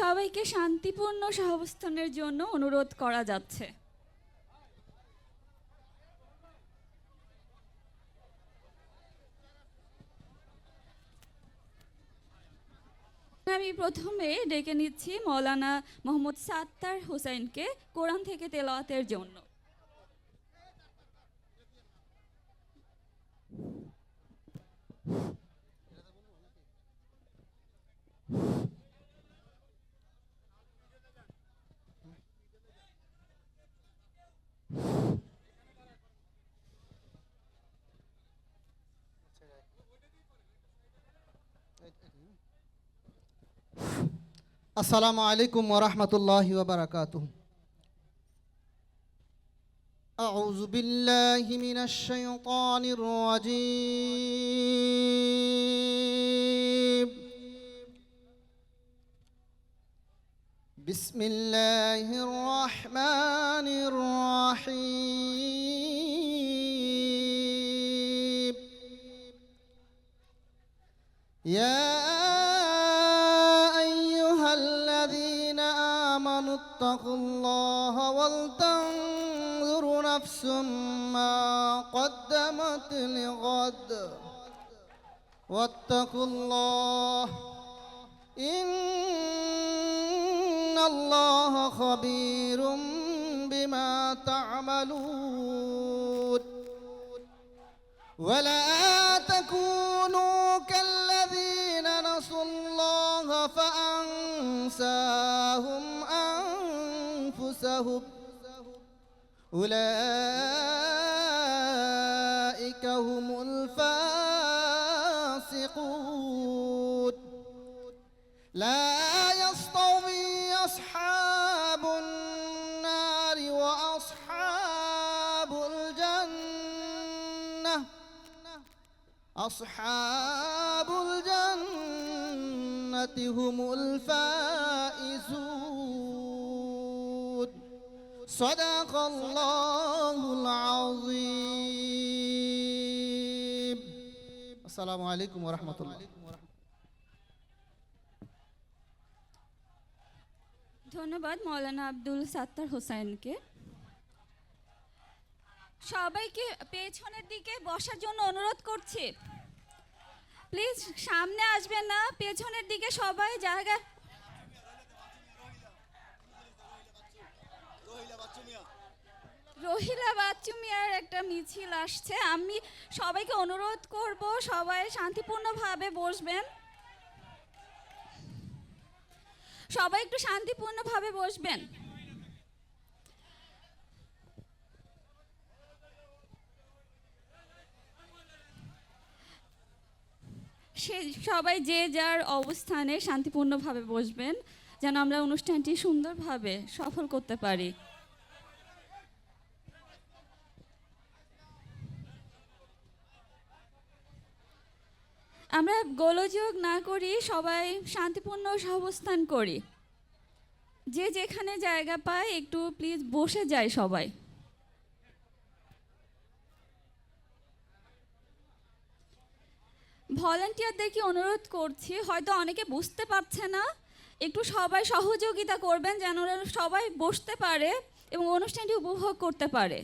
সবাইকে শান্তিপূর্ণ সহাবস্থানের জন্য অনুরোধ করা যাচ্ছে। আমি প্রথমে ডেকে নিচ্ছি মৌলানা মোহাম্মদ সাত্তার হোসেনকে কোরআন থেকে তেলাওয়াতের জন্য। আসসালামু আলাইকুম ওয়া রাহমাতুল্লাহি ওয়া বারাকাতুহু। আউযু বিল্লাহি মিনাশ শাইতানির রাজীম। বিসমিল্লাহির রাহমানির রাহিম। ইয়া اتقوا الله ولتنظر نفس ما قدمت لغد واتقوا الله إن الله خبير بما تعملون ولا تكونوا كالذين نسوا الله فأنساهم أنفسهم أولئك هم الفاسقون لا يستوي أصحاب النار وأصحاب الجنة أصحاب الجنة هم الفائزون صدق الله العظيم السلام عليكم ورحمة الله। ধন্যবাদ মৌলানা আব্দুল সাত্তার হোসেনকে। সবাইকে পেছনের দিকে বসার জন্য অনুরোধ করছি। প্লিজ সামনে আসবেন না, পেছনের দিকে সবাই জায়গা। রহিলা বাচ্চু মিয়ার একটা মিছিল আসছে, আমি সবাইকে অনুরোধ করব সবাই শান্তিপূর্ণভাবে বসবেন। সবাই একটু শান্তিপূর্ণভাবে বসবেন। সবাই যে যার অবস্থানে শান্তিপূর্ণভাবে বসবেন যেন আমরা অনুষ্ঠানটি সুন্দরভাবে সফল করতে পারি। আমরা গোলযোগ না করি, সবাই শান্তিপূর্ণ সহাবস্থান করি। যে যেখানে জায়গা পায় একটু প্লিজ বসে যায় সবাই। ভলান্টিয়ারদেরকে অনুরোধ করছি, হয়তো অনেকে বুঝতে পারছে না, একটু সবাই সহযোগিতা করবেন যেন ওরা সবাই বসতে পারে এবং অনুষ্ঠানটি উপভোগ করতে পারে।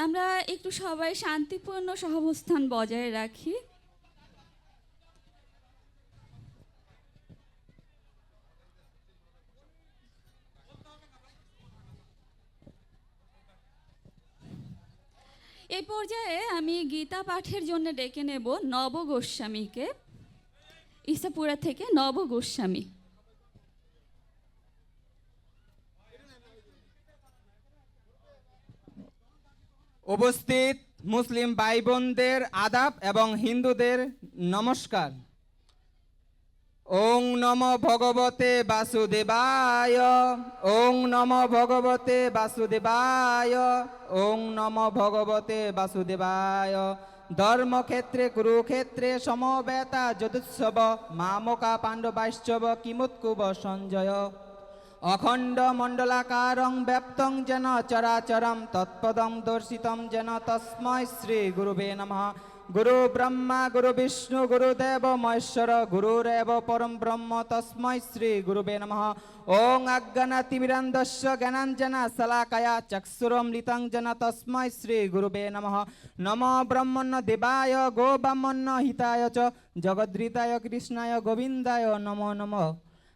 আমরা একটু সবাই শান্তিপূর্ণ সহাবস্থান বজায় রাখি। এই পর্যায়ে আমি গীতা পাঠের জন্য ডেকে নেব নব গোস্বামীকে, ইসাপুরা থেকে নব গোস্বামী। উপস্থিত মুসলিম ভাই বোনদের আদাব এবং হিন্দুদের নমস্কার। ওং নমো ভগবতে বাসুদেবায়, ওং নমো ভগবতে বাসুদেবায়, ওং নমো ভগবতে বাসুদেবায়। ধর্মক্ষেত্রে কুরুক্ষেত্রে সমবেতা যদুৎসব মামকা পাণ্ডবাশ্চব কিমুৎকুব সঞ্জয়। অখণ্ড মণ্ডলাকারং ব্যাপ্তং যেন চরাচরম তৎপদং দর্শিতং যেন তস্মৈ শ্রী গুরুবে নমঃ। গুরু ব্রহ্মা গুরু বিষ্ণু গুরুদেব মহেশ্বর গুরুরেব পরম ব্রহ্ম তস্মৈ শ্রী গুরুবে নমঃ। ওং অজ্ঞানাতিমিরান্ধস্য জ্ঞানাঞ্জনা শলাকয়া চক্ষুরমৃতং যেন তস্মৈ শ্রী গুরুবে নমঃ। নমো ব্রহ্মণ্য দেবায় গো ব্রাহ্মণ্য হিতায় চ জগদ্রিতায় কৃষ্ণায় গোবিন্দায় নমো নমঃ।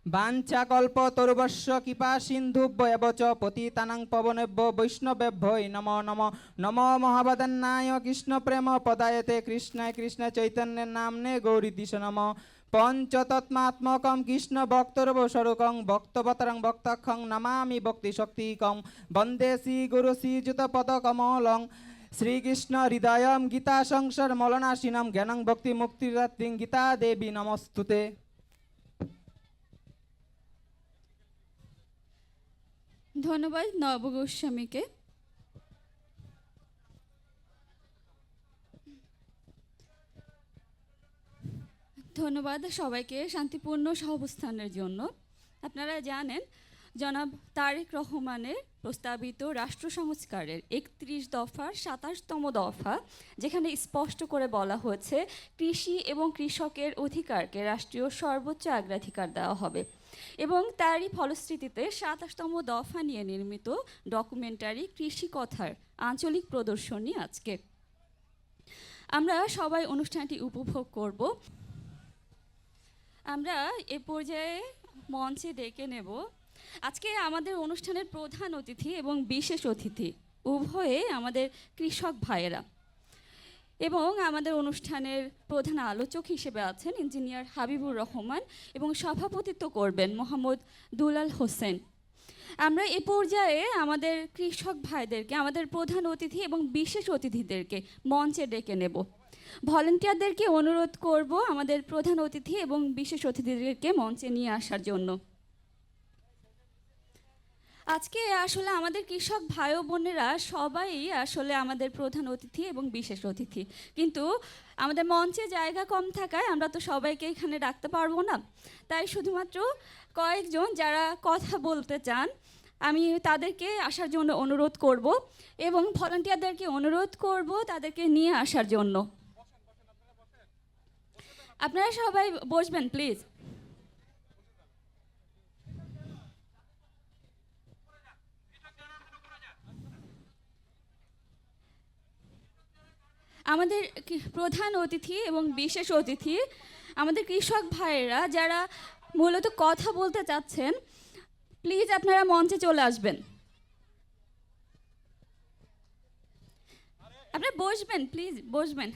বাঞ্ছাকল্প তরুবস্য কৃপা সিন্ধুভ্য চ পতিতানাং পবনেভ্যো বৈষ্ণবেভ্যো নমো নমঃ। নমো মহাবদন্নায় কৃষ্ণ প্রেম পদায়তে কৃষ্ণায় কৃষ্ণ চৈতন্যের নামনে গৌরীদিশ নমঃ। পঞ্চতত্মাত্মকং কৃষ্ণ ভক্তর্ব স্বরূপং ভক্তবতরং ভক্তক্ষং নমামি ভক্তি শক্তিকং বন্দে শ্রী গুরু শ্রীযুত পদকমলং শ্রীকৃষ্ণ হৃদয়ম গীতা সংসার মলনাশীনম জ্ঞানং ভক্তি মুক্তিদাত্রীং গীতা দেবী নমস্তুতে। ধন্যবাদ নব গোস্বামীকে। ধন্যবাদ সবাইকে শান্তিপূর্ণ সহাবস্থানের জন্য। আপনারা জানেন জনাব তারেক রহমানের প্রস্তাবিত রাষ্ট্র সংস্কারের ৩১ দফার ২৭তম দফা, যেখানে স্পষ্ট করে বলা হয়েছে কৃষি এবং কৃষকের অধিকারকে রাষ্ট্রীয় সর্বোচ্চ অগ্রাধিকার দেওয়া হবে, এবং তারই ফলশ্রুতিতে ২৭তম দফা নিয়ে নির্মিত ডকুমেন্টারি কৃষি কথার আঞ্চলিক প্রদর্শনী আজকে আমরা সবাই অনুষ্ঠানটি উপভোগ করব। আমরা এ পর্যায়ে মঞ্চে ডেকে নেব আজকে আমাদের অনুষ্ঠানের প্রধান অতিথি এবং বিশেষ অতিথি উভয়ে আমাদের কৃষক ভাইয়েরা, এবং আমাদের অনুষ্ঠানের প্রধান আলোচক হিসেবে আছেন ইঞ্জিনিয়ার হাবিবুর রহমান এবং সভাপতিত্ব করবেন মোহাম্মদ দুলাল হোসেন। আমরা এ পর্যায়ে আমাদের কৃষক ভাইদেরকে, আমাদের প্রধান অতিথি এবং বিশেষ অতিথিদেরকে মঞ্চে ডেকে নেব। ভলেন্টিয়ারদেরকে অনুরোধ করব আমাদের প্রধান অতিথি এবং বিশেষ অতিথিদেরকে মঞ্চে নিয়ে আসার জন্য। আজকে আসলে আমাদের কৃষক ভাই ও বোনেরা সবাই আসলে আমাদের প্রধান অতিথি এবং বিশেষ অতিথি, কিন্তু আমাদের মঞ্চে জায়গা কম থাকায় আমরা তো সবাইকে এখানে ডাকতে পারবো না। তাই শুধুমাত্র কয়েকজন যারা কথা বলতে চান আমি তাদেরকে আসার জন্য অনুরোধ করব, এবং ভলান্টিয়ারদেরকে অনুরোধ করব তাদেরকে নিয়ে আসার জন্য। আপনারা সবাই বসবেন প্লিজ। আমাদের প্রধান অতিথি এবং বিশেষ অতিথি আমাদের কৃষক ভাইয়েরা যারা মূলত কথা বলতে চাচ্ছেন, প্লিজ আপনারা মঞ্চে চলে আসবেন। আপনারা বসবেন, প্লিজ বসবেন।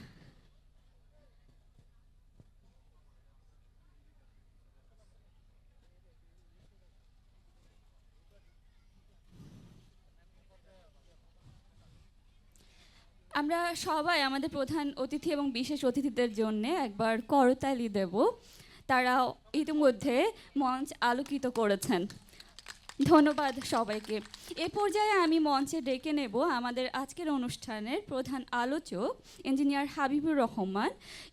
আমরা সবাই আমাদের প্রধান অতিথি এবং বিশেষ অতিথিদের জন্য একবার করতালি দেব। তারা ইতিমধ্যে মঞ্চ আলোকিত করেছেন। ধন্যবাদ সবাইকে। এ পর্যায়ে আমি মঞ্চে ডেকে নেব আমাদের আজকের অনুষ্ঠানের প্রধান আলোচক ইঞ্জিনিয়ার হাবিবুর রহমান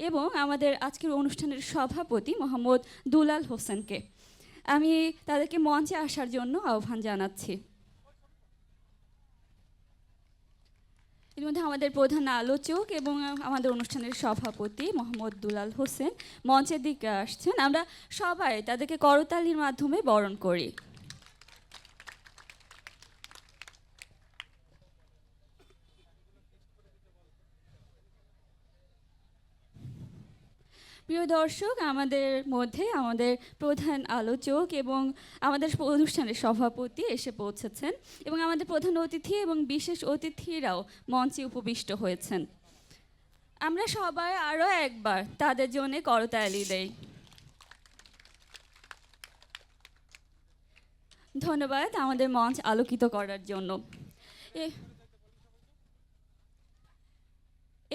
এবং আমাদের আজকের অনুষ্ঠানের সভাপতি মোহাম্মদ দুলাল হোসেনকে। আমি তাদেরকে মঞ্চে আসার জন্য আহ্বান জানাচ্ছি। এর মধ্যে আমাদের প্রধান আলোচক এবং আমাদের অনুষ্ঠানের সভাপতি মোহাম্মদ দুলাল হোসেন মঞ্চের দিকে আসছেন। আমরা সবাই তাদেরকে করতালির মাধ্যমে বরণ করি। প্রিয় দর্শক, আমাদের মধ্যে আমাদের প্রধান আলোচক এবং আমাদের অনুষ্ঠানের সভাপতি এসে পৌঁছেছেন, এবং আমাদের প্রধান অতিথি এবং বিশেষ অতিথিরাও মঞ্চে উপবিষ্ট হয়েছেন। আমরা সবাই আরও একবার তাদের জন্য করতালি দেই। ধন্যবাদ আমাদের মঞ্চ আলোকিত করার জন্য।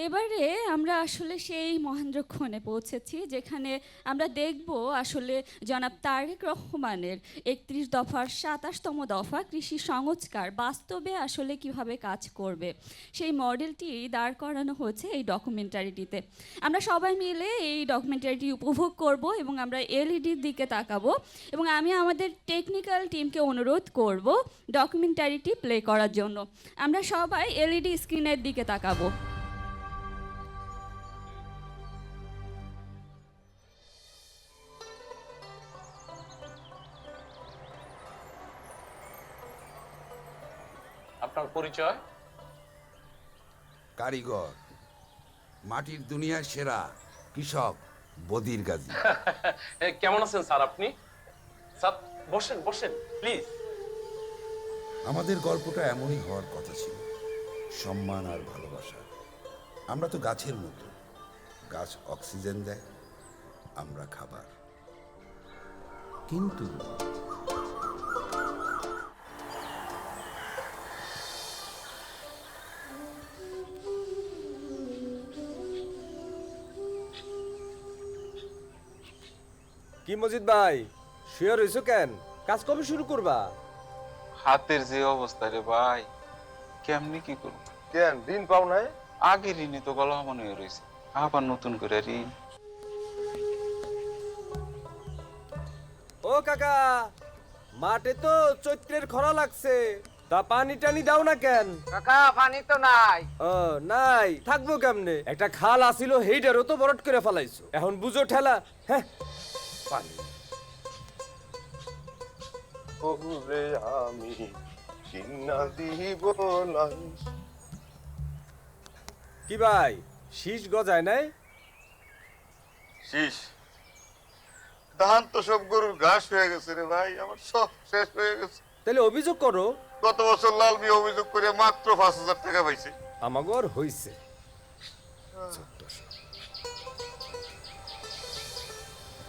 এবারে আমরা আসলে সেই মহেন্দ্রক্ষণে পৌঁছেছি যেখানে আমরা দেখব আসলে জনাব তারেক রহমানের ৩১ দফার ২৭তম দফা কৃষি সংস্কার বাস্তবে আসলে কিভাবে কাজ করবে সেই মডেলটি দাঁড় করানো হয়েছে এই ডকুমেন্টারিটিতে। আমরা সবাই মিলে এই ডকুমেন্টারিটি উপভোগ করব এবং আমরা এলইডির দিকে তাকাবো এবং আমি আমাদের টেকনিক্যাল টিমকে অনুরোধ করব ডকুমেন্টারিটি প্লে করার জন্য। আমরা সবাই এলইডি স্ক্রিনের দিকে তাকাবো। আপনার পরিচয়? কারিগর, মাটির দুনিয়ার সেরা কৃষক বদির গাজী। কেমন আছেন স্যার আপনি? স্যার বসেন বসেন প্লিজ। আমাদের গল্পটা এমনই হওয়ার কথা ছিল, সম্মান আর ভালোবাসা। আমরা তো গাছের মতো, গাছ অক্সিজেন দেয়, আমরা খাবার। কিন্তু কি মজিদ ভাই, শুয়ে রইছো কেন? কাজ কবে শুরু করবা? হাতের যে অবস্থা রে ভাই, কেমনি কি করব? কেন দিন পাও নাই? আগের ঋণে তো গলা মনে হয়ে রয়েছে, আবার নতুন করে ঋণ। ও কাকা, মাঠে তো চৈত্রের খরা লাগছে, তা পানি টানি দাও না কেন? কাকা পানি তো নাই। ও নাই, থাকবো কেমনে? একটা খাল আসিল, হেইটারও তো বরট করে ফেলাইছো, এখন বুঝো ঠেলা। হ্যাঁ পানি ওরে আমি চিন্না দিব না। কি ভাই, শীষ গজায় নাই? শীষ ধান তো সব গরুর ঘাস হয়ে গেছে রে ভাই, আমার সব শেষ হয়ে গেছে। তাহলে অভিযোগ করো। গত বছর লাল মিয়া অভিযোগ করে মাত্র ৫,০০০ টাকা পাইছে। আমাগর হইছে।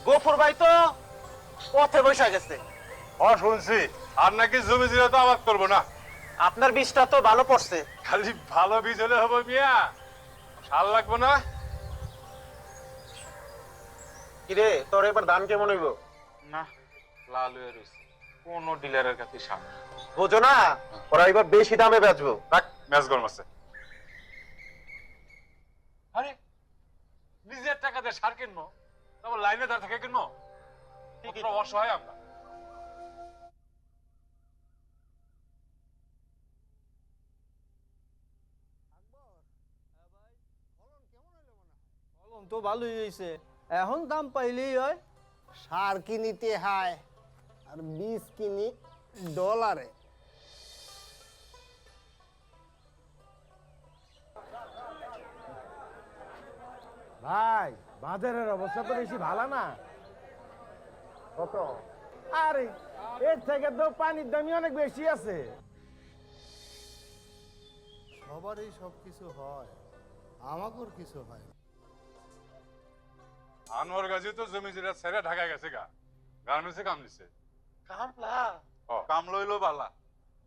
গফুর ভাই তো পথে বসে গেছে। শুনছি আর নাকি জমি জিরা তো আবাদ করবো না। আপনার বীজটা তো ভালো পড়ছে। খালি ভালো বীজ হলে হবে মিয়া, সার লাগবো না। কিরে তোর এবার দাম কেমন হইব? না, লাল হয়ে রয়েছে, কোন ডিলারের কাছে সামনে। বোঝো না, ওরা এবার বেশি দামে বেচবো। রাখ ম্যাচ গরম আছে। আরে নিজের টাকা দিয়ে সার কিনবো, তারপর লাইনে দাঁড় থেকে কিনবো? অসহায় আমরা। ফলন তো ভালোই হয়েছে, এখন দাম পাইলেই হয়। সার কিনিতে হয় আর বীজ কিনি ডলারে। ভাই বাজারের অবস্থা তো বেশি ভালো না। কত? আরে এর থেকে তো পানির দামই অনেক বেশি আছে। সবারই সব কিছু হয়, আমাকেও কিছু হয় না। আনোয়ার গাজী তো জমি জিরা ছেড়ে ঢাকা গেছে গা, গার্মেন্টসে কাম দিছে। কামলা কাম লইলো বালা,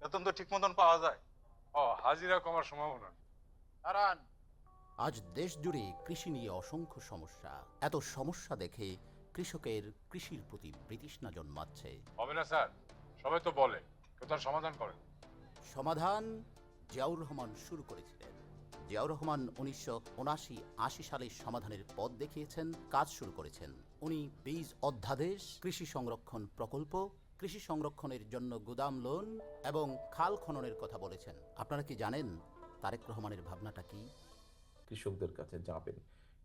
বেতন তো ঠিক মতন পাওয়া যায়। হাজিরা কমার সম্ভাবনা। দাঁড়ান, আজ দেশ জুড়ে কৃষি নিয়ে অসংখ্য সমস্যা। এত সমস্যা দেখে কৃষকের কৃষির প্রতি বিতৃষ্ণা জন্মাচ্ছে। হবে না স্যার, সবাই তো বলে, কেউ তার সমাধান করেন। সমাধান জিয়াউর রহমান শুরু করেছিলেন। জিয়াউর রহমান 1979-80 সালে সমাধানের পথ দেখিয়েছেন, কাজ শুরু করেছেন। উনি বীজ অধ্যাদেশ, কৃষি সংরক্ষণ প্রকল্প, কৃষি সংরক্ষণের জন্য গুদাম লোন এবং খাল খননের কথা বলেছেন। আপনারা কি জানেন তারেক রহমানের ভাবনাটা কি? কৃষকদের কাছে যাবেন,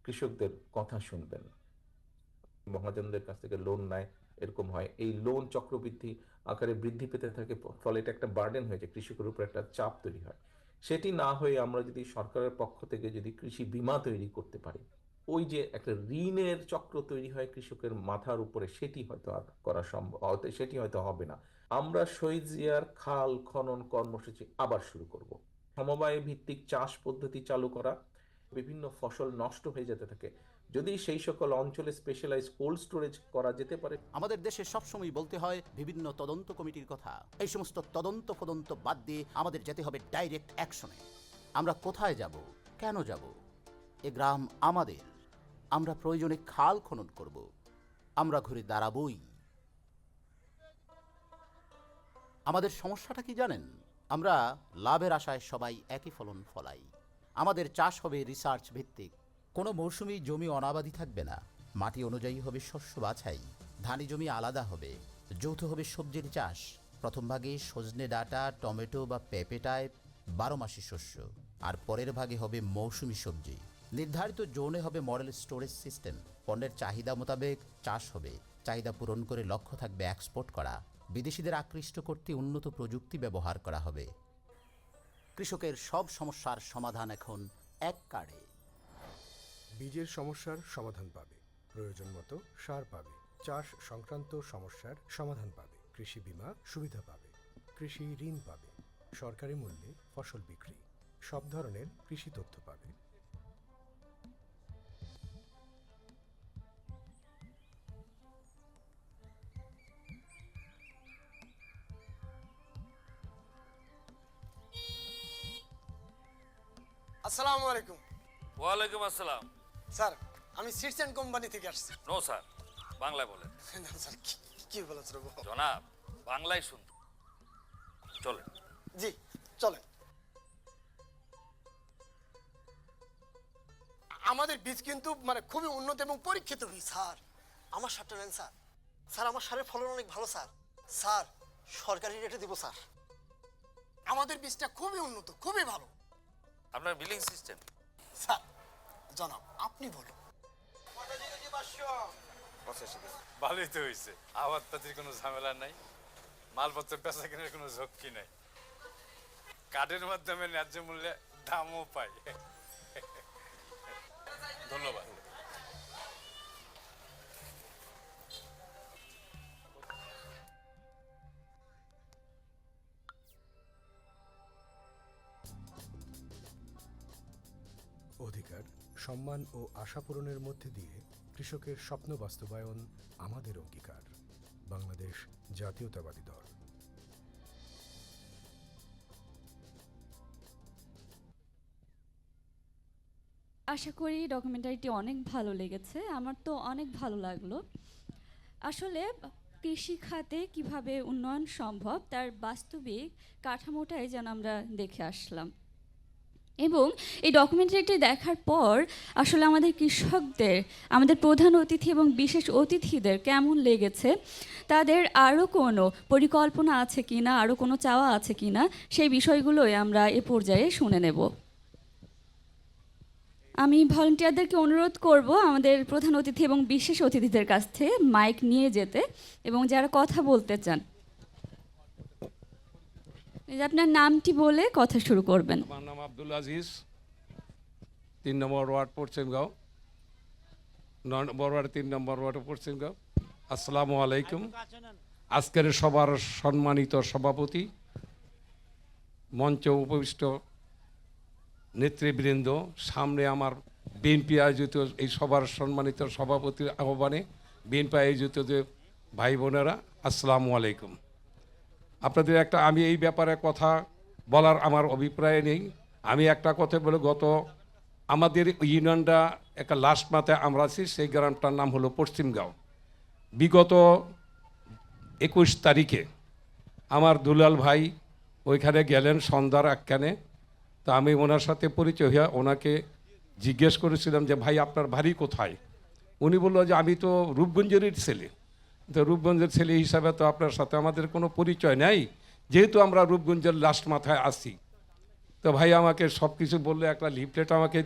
কৃষকদের কথা শুনবেন। মহাজনদের কাছ থেকে লোন নেয়, এরকম হয়, এই লোন চক্রবৃদ্ধি আকারে বৃদ্ধি পেতে থাকে, ফলে এটা একটা বার্ডেন হয়ে যায়, কৃষকের উপর একটা চাপ তৈরি হয়। সেটি না হয়ে আমরা যদি সরকারের পক্ষ থেকে যদি কৃষি বীমা তৈরি করতে পারি, ওই যে একটা ঋণের চক্র তৈরি হয় কৃষকের মাথার উপরে, সেটি হয়তো আর করা সম্ভব, সেটি হয়তো হবে না। আমরা শহীদ জিয়ার খাল খনন কর্মসূচি আবার শুরু করব। সমবায় ভিত্তিক চাষ পদ্ধতি চালু করা, বিভিন্ন ফসল নষ্ট হয়ে যেতে থাকে, যদি সেই সকল অঞ্চলে স্পেশালাইজ কোল্ড স্টোরেজ করা যেতে পারে। আমাদের দেশে সবসময় বলতে হয় বিভিন্ন তদন্ত কমিটির কথা। এই সমস্ত তদন্ত বাদ দিয়ে আমাদের যেতে হবে ডাইরেক্ট অ্যাকশনে। আমরা কোথায় যাব, কেন যাব, এ গ্রাম আমাদের, আমরা প্রয়োজনে খাল খনন করব, আমরা ঘুরে দাঁড়াবই। আমাদের সমস্যাটা কি জানেন? আমরা লাভের আশায় সবাই একই ফলন ফলাই। আমাদের চাষ হবে রিসার্চ ভিত্তিক, কোনো মৌসুমি জমি অনাবাদি থাকবে না, মাটি অনুযায়ী হবে শস্য বাছাই, ধানি জমি আলাদা হবে, যৌথ হবে সবজির চাষ। প্রথম ভাগে সজনে ডাঁটা, টমেটো বা পেঁপেটায় 12 মাসি শস্য, আর পরের ভাগে হবে মৌসুমি সবজি। নির্ধারিত জোনে হবে মডেল স্টোরেজ সিস্টেম, পণ্যের চাহিদা মোতাবেক চাষ হবে, চাহিদা পূরণ করে লক্ষ্য থাকবে এক্সপোর্ট করা। বিদেশিদের আকৃষ্ট করতে উন্নত প্রযুক্তি ব্যবহার করা হবে। কৃষকের সব সমস্যার সমাধান এখন এক কার্ডে। বীজের সমস্যার সমাধান পাবে, প্রয়োজন মতো সার পাবে, চাষ সংক্রান্ত সমস্যার সমাধান পাবে, কৃষি বীমা সুবিধা পাবে, কৃষি ঋণ পাবে, সরকারি মূল্যে ফসল বিক্রি, সব ধরনের কৃষি তথ্য পাবে। আসসালামু আলাইকুম। ওয়ালাইকুম আসসালাম। স্যার, আমি সিটস অ্যান্ড কোম্পানি থেকে আসছি। নো স্যার, বাংলায় বলেন। স্যার, কি বলেছেন? জনাব, বাংলায় শুনবো। চলেন। জি চলেন। আমাদের বীজ কিন্তু খুবই উন্নত এবং পরীক্ষিত বীজ। স্যার, আমার সারটা নেন স্যার। স্যার, আমার সারের ফলন অনেক ভালো স্যার। স্যার, সরকারি রেটে দিব স্যার। আমাদের বীজটা খুবই উন্নত, খুবই ভালো। আপনার বিলিং সিস্টেম? স্যার, জনাব আপনি বলুন। ভালোই তো হয়েছে, আবাদ পাতির কোনো ঝামেলা নাই, মালপত্র বেচা কেনার কোনো ঝক্কি নাই, কার্ডের মাধ্যমে ন্যায্য মূল্যে দামও পাই। ধন্যবাদ। অধিকার, সম্মান ও আশা পূরণের মধ্যে দিয়ে কৃষকের স্বপ্ন বাস্তবায়ন আমাদের অঙ্গীকার। বাংলাদেশ জাতীয়তাবাদী দল। আশা করি ডকুমেন্টারিটি অনেক ভালো লেগেছে। আমার তো অনেক ভালো লাগলো। আসলে কৃষি খাতে কীভাবে উন্নয়ন সম্ভব তার বাস্তবিক কাঠামোটাই যেন আমরা দেখে আসলাম। এবং এই ডকুমেন্টারিটি দেখার পর আসলে আমাদের কৃষকদের, আমাদের প্রধান অতিথি এবং বিশেষ অতিথিদের কেমন লেগেছে, তাদের আরও কোনো পরিকল্পনা আছে কি না, আরও কোনো চাওয়া আছে কি না, সেই বিষয়গুলোই আমরা এ পর্যায়ে শুনে নেব। আমি ভলান্টিয়ারদেরকে অনুরোধ করব আমাদের প্রধান অতিথি এবং বিশেষ অতিথিদের কাছ থেকে মাইক নিয়ে যেতে, এবং যারা কথা বলতে চান আপনার নামটি বলে কথা শুরু করবেন। আমার নাম আব্দুল আজিজ, 3 নম্বর ওয়ার্ড পশ্চিমগাঁও, 9 নম্বর ওয়ার্ড, 3 নম্বর ওয়ার্ড পশ্চিমগাঁও। আসসালামু আলাইকুম। আজকের সবার সম্মানিত সভাপতি, মঞ্চে উপবিষ্ট নেতৃবৃন্দ, সামনে আমার বিএনপি আয়োজিত এই সবার সম্মানিত সভাপতির আহ্বানে বিএনপি আয়োজিত যে ভাই বোনেরা, আসসালামু আলাইকুম। আপনাদের আমি এই ব্যাপারে কথা বলার আমার অভিপ্রায় নেই। আমি একটা কথা বলে, আমাদের ইউনিয়নটা একটা লাস্ট মাথায় আমরা আছি, সেই গ্রামটার নাম হলো পশ্চিমগাঁও। বিগত 21 তারিখে আমার দুলাল ভাই ওইখানে গেলেন সন্ধ্যার একখানে। তো আমি ওনার সাথে পরিচয় হয়ে ওনাকে জিজ্ঞেস করেছিলাম যে ভাই আপনার বাড়ি কোথায়? উনি বললো যে আমি তো রূপগঞ্জেরই ছেলে। তো রূপগঞ্জের ছেলে হিসাবে তো আপনার সাথে আমাদের কোনো পরিচয় নেই, যেহেতু আমরা রূপগঞ্জের লাস্ট মাথায় আসি। তো ভাই আমাকে সব কিছু বললে, একটা লিফলেট আমাকে,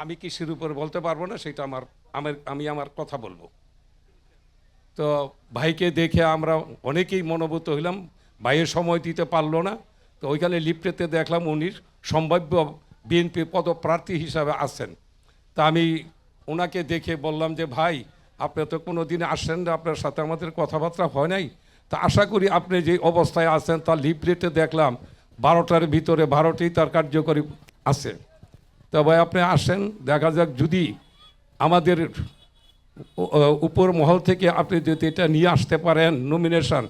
আমি কৃষির উপর বলতে পারবো না, সেটা আমি আমার কথা বলবো। তো ভাইকে দেখে আমরা অনেকেই মনোভূত হইলাম। ভাইয়ের সময় দিতে পারলো না। তো ওইখানে লিফলেটে দেখলাম উনি সম্ভাব্য বিএনপি পদপ্রার্থী হিসাবে আছেন। তা আমি ওনাকে দেখে বললাম যে ভাই, আপনি তো কোনো দিনে আসেন না, আপনার সাথে আমাদের কথাবার্তা হয় নাই। তা আশা করি আপনি যে অবস্থায় আছেন তার লিফলেটে দেখলাম 12টার ভিতরে 12টি তার কার্যকরী আছে। তো ভাই আপনি আসেন, দেখা যাক যদি আমাদের উপর মহল থেকে আপনি যদি এটা নিয়ে আসতে পারেন নমিনেশন,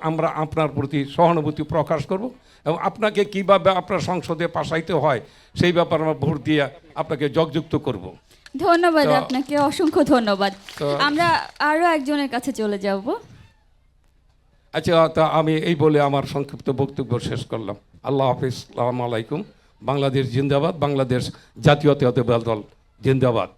আমরা আপনার প্রতি সহানুভূতি প্রকাশ করব এবং আপনাকে কীভাবে আপনার সংসদে পাঠাইতে হয় সেই ব্যাপারে আমরা ভোট দিয়ে আপনাকে জগযুক্ত করব। ধন্যবাদ তো- আপনাকে, অসংখ্য ধন্যবাদ। তো- আমরা আরো একজনের কাছে চলে যাব। আচ্ছা, তা আমি এই বলে আমার সংক্ষিপ্ত বক্তব্য শেষ করলাম। আল্লাহ হাফিজ, আসসালামু আলাইকুম। বাংলাদেশ জিন্দাবাদ, বাংলাদেশ জাতীয়তাবাদী দল জিন্দাবাদ।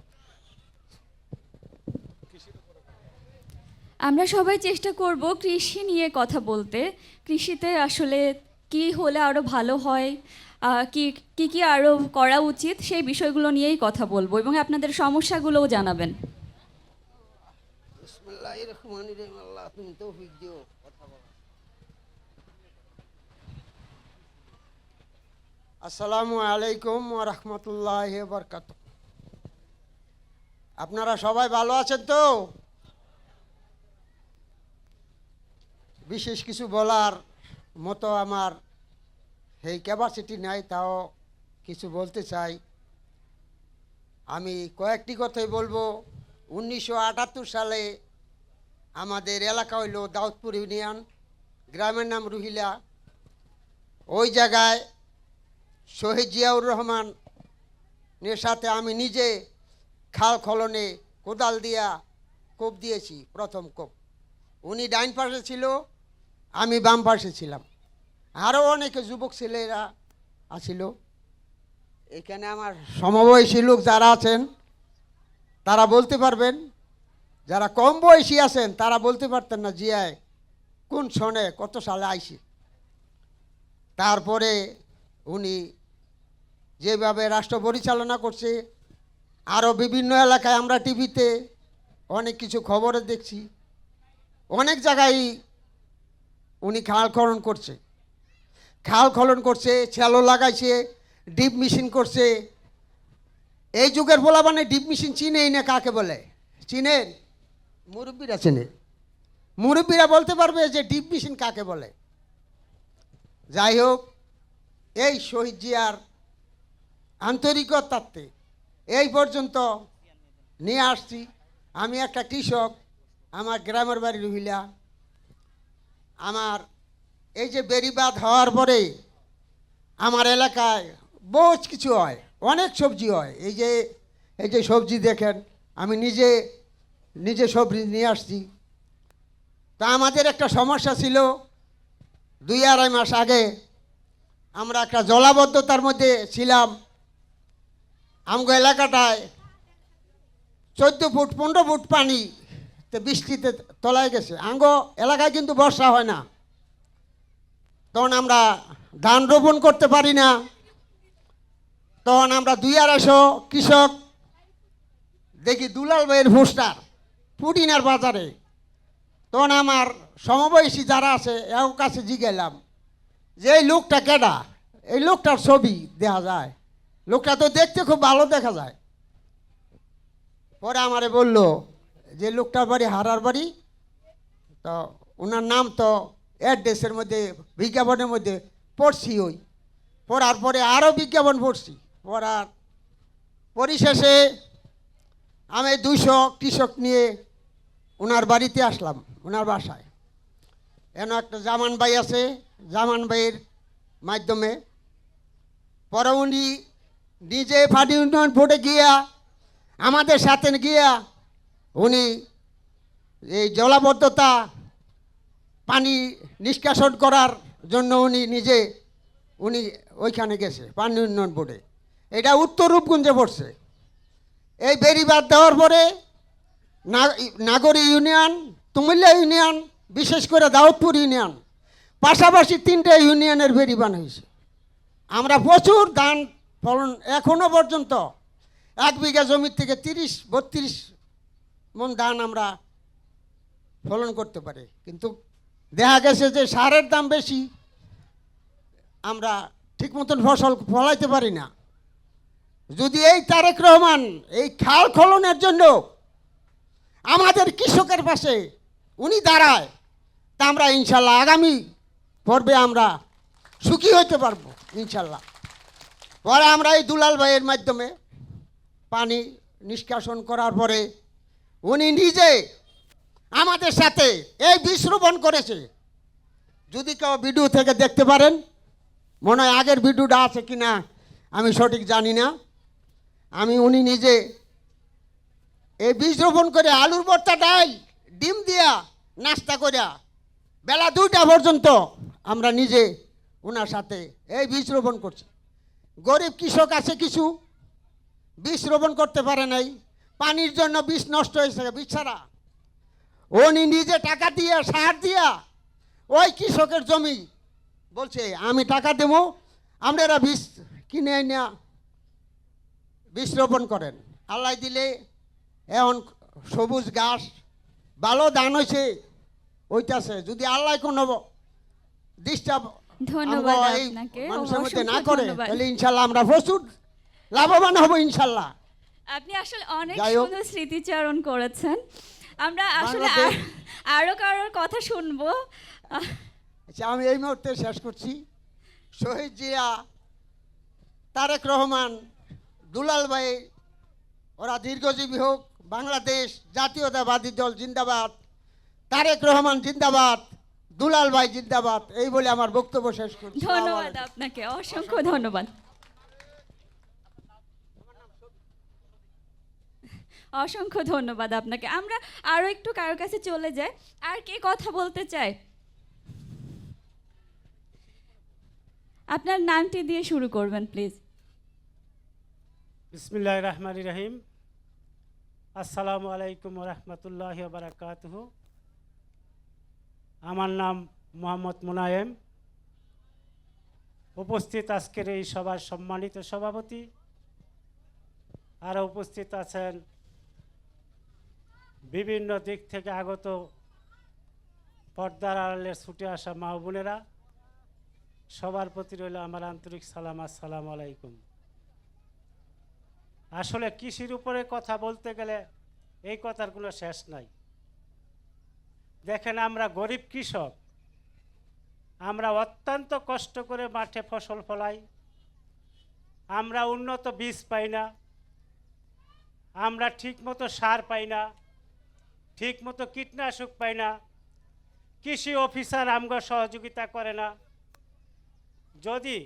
আমরা সবাই চেষ্টা করব কৃষি নিয়ে কথা বলতে। কৃষিতে আসলে কি হলে আরও ভালো হয়, কি কি কি আরও করা উচিত, সেই বিষয়গুলো নিয়েই কথা বলবো এবং আপনাদের সমস্যাগুলোও জানাবেন। আসসালামু আলাইকুম ওয়া রাহমাতুল্লাহি ওয়া বারাকাতুহু। আপনারা সবাই ভালো আছেন তো? বিশেষ কিছু বলার মতো আমার এই ক্যাপাসিটি নাই, তাও কিছু বলতে চাই। আমি কয়েকটি কথাই বলবো। 1978 সালে আমাদের এলাকা হইল দাউদপুর ইউনিয়ন, গ্রামের নাম রুহিলা। ওই জায়গায় শহীদ জিয়াউর রহমানের সাথে আমি নিজে খাল খলনে কোদাল দিয়া কোপ দিয়েছি, প্রথম কোপ। উনি ডাইন পাশে ছিল, আমি বাম পাশে ছিলাম। আরও অনেকে যুবক ছেলেরা আছিল। এখানে আমার সমবয়সী লোক যারা আছেন তারা বলতে পারবেন, যারা কম বয়সী আছেন তারা বলতে পারতেন না জিয়ায় কোন সনে কত সালে আইসি। তারপরে উনি যেভাবে রাষ্ট্র পরিচালনা করছে, আরও বিভিন্ন এলাকায় আমরা টিভিতে অনেক কিছু খবরে দেখছি, অনেক জায়গায় উনি খাল খনন করছে, শ্যালো লাগাইছে, ডিপ মেশিন করছে। এই যুগের বলা মানে ডিপ মেশিন চিনেই না কাকে বলে। চিনেন? মুরব্বীরা চেনে, মুরব্বীরা বলতে পারবে যে ডিপ মেশিন কাকে বলে। যাই হোক, এই শহীদ জিয়ার আন্তরিকতাতে এই পর্যন্ত নিয়ে আসছি। আমি একটা কৃষক, আমার গ্রামের বাড়ি রহিলা। আমার এই যে বেড়িবাঁধ হওয়ার পরে আমার এলাকায় বহুত কিছু হয়, অনেক সবজি হয়। এই যে সবজি দেখেন, আমি নিজে সবজি নিয়ে আসছি। তা আমাদের একটা সমস্যা ছিল, 2-2.5 মাস আগে আমরা একটা জলাবদ্ধতার মধ্যে ছিলাম। আমগো এলাকাটায় 14 ফুট 15 ফুট পানি বৃষ্টিতে তলায় গেছে। আমগো এলাকায় কিন্তু বর্ষা হয় না, তখন আমরা ধান রোপণ করতে পারি না। তখন আমরা 2-250 কৃষক দেখি দুলাল ভাইয়ের পোস্টার পুটিনার বাজারে। তখন আমার সমবয়সী যারা আছে এর কাছে জিজ্ঞাসলাম যে এই লোকটা কেডা, এই লোকটার ছবি দেখা যায়, লোকটা তো দেখতে খুব ভালো দেখা যায়। পরে আমারে বলল যে লোকটার বাড়ি হারার বাড়ি, তো ওনার নাম তো অ্যাড্রেসের মধ্যে বিজ্ঞাপনের মধ্যে পড়ছি। পড়ার পরে আরও বিজ্ঞাপন পড়ছি। পড়ার পরিশেষে আমি 200 কৃষক নিয়ে ওনার বাড়িতে আসলাম, ওনার বাসায়। এন একটা জামান ভাই আছে, জামান ভাইয়ের মাধ্যমে পরে উনি নিজে ফাটি উন্নয়ন বোর্ডে গিয়া আমাদের সাথে গিয়া উনি এই জলাবদ্ধতা পানি নিষ্কাশন করার জন্য উনি ওইখানে গেছে পানি উন্নয়ন বোর্ডে। এটা উত্তর রূপগঞ্জে পড়ছে। এই বেড়িবাঁধ দেওয়ার পরে নাগরী ইউনিয়ন, তুমিল্লা ইউনিয়ন, বিশেষ করে দাউদপুর ইউনিয়ন, পাশাপাশি 3টে ইউনিয়নের বেড়িবাঁধ হয়েছে। আমরা প্রচুর ধান ফলন, এখনও পর্যন্ত 1 বিঘা জমির থেকে 30-32 মন ধান আমরা ফলন করতে পারি। কিন্তু দেখা গেছে যে সারের দাম বেশি, আমরা ঠিক মতন ফসল ফলাইতে পারি না। যদি এই তারেক রহমান এই খাল খননের জন্য আমাদের কৃষকের পাশে উনি দাঁড়ায়, তা আমরা ইনশাল্লাহ আগামী পর্বে আমরা সুখী হতে পারবো ইনশাল্লাহ। পরে আমরা এই দুলাল ভাইয়ের মাধ্যমে পানি নিষ্কাশন করার পরে উনি নিজে আমাদের সাথে এই বীজ রোপণ করেছে। যদি কেউ ভিডিও থেকে দেখতে পারেন, মনে হয় আগের ভিডিওটা আছে কি না আমি সঠিক জানি না। উনি নিজে এই বীজ রোপণ করে আলুর ভর্তা ডাল ডিম দিয়া নাস্তা করিয়া বেলা 2টা পর্যন্ত আমরা নিজে ওনার সাথে এই বীজ রোপণ করছি। গরিব কৃষক আছে কিছু বীজ রোপণ করতে পারে নাই, পানির জন্য বীজ নষ্ট হয়েছে বীজ ছাড়া। উনি নিজে টাকা দিয়ে সার দিয়া ওই কৃষকের জমি বলছে আমি টাকা দেবো, আপনারা বীজ কিনে না বীজ রোপণ করেন। আল্লাহ দিলে এখন সবুজ ঘাস ভালো ধান হয়েছে ওইটাছে। যদি আল্লাহ কোনো ডিস্টার্ব ধন্যবাদ আপনাকে, মানুষের মধ্যে না অসংখ্য করে ধন্যবাদ। তাহলে ইনশাল্লাহ আমরা প্রচুর লাভবান হব ইনশাল্লাহ। আপনি আসলে অনেক যাই হোক। সুন্দর স্মৃতিচারণ করেছেন। আমরা আসলে বাংলাদেশ- আরো কারোর কথা শুনবো। আচ্ছা, আমি এই মুহূর্তে শেষ করছি। শহীদ জিয়া, তারেক রহমান, দুলাল ভাই ওরা দীর্ঘজীবী হোক। বাংলাদেশ জাতীয়তাবাদী দল জিন্দাবাদ, তারেক রহমান জিন্দাবাদ, দুলাল ভাই জিন্দাবাদ, এই বলে আমার বক্তব্য শেষ করছি। ধন্যবাদ আপনাকে, অসংখ্য ধন্যবাদ। অসংখ্য ধন্যবাদ আপনাকে। আমরা আরো একটু কারোর কাছে চলে যাই। আর কে কথা বলতে চায়? আপনার নামটি দিয়ে শুরু করবেন প্লিজ। বিসমিল্লাহির রহমানির রহিম। আসসালামু আলাইকুম রহমতুল্লাহি ওয়া বারাকাতুহু। আমার নাম মোহাম্মদ মুনায়েম। উপস্থিত আজকের এই সভার সম্মানিত সভাপতি, আরও উপস্থিত আছেন বিভিন্ন দিক থেকে আগত পর্দার আড়ালে ছুটে আসা মা বোনেরা, সবার প্রতি রইল আমার আন্তরিক সালাম, আসসালামু আলাইকুম। আসলে কৃষির উপরে কথা বলতে গেলে এই কথার কোনো শেষ নাই। দেখেন, আমরা গরিব কৃষক, আমরা অত্যন্ত কষ্ট করে মাঠে ফসল ফলাই, আমরা উন্নত বীজ পাই না, আমরা ঠিকমতো সার পাই না, ঠিকমতো কীটনাশক পাই না, কৃষি অফিসার আমগো সহযোগিতা করে না। যদি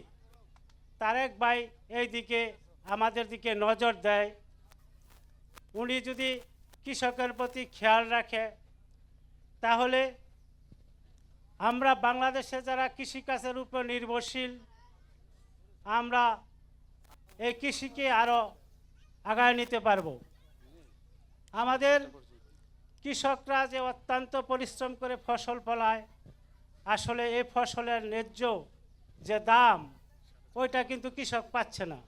তারেক ভাই এই দিকে আমাদের দিকে নজর দেয়, উনি যদি কৃষকের প্রতি খেয়াল রাখে, তাহলে আমরা বাংলাদেশে যারা কৃষিকাজের উপর নির্ভরশীল, আমরা এই কৃষিকে আরও আগায় নিতে পারব। আমাদের কৃষকরা যে অত্যন্ত পরিশ্রম করে ফসল ফলায়, আসলে এই ফসলের ন্যায্য যে দাম ওইটা কিন্তু কৃষক পাচ্ছে না।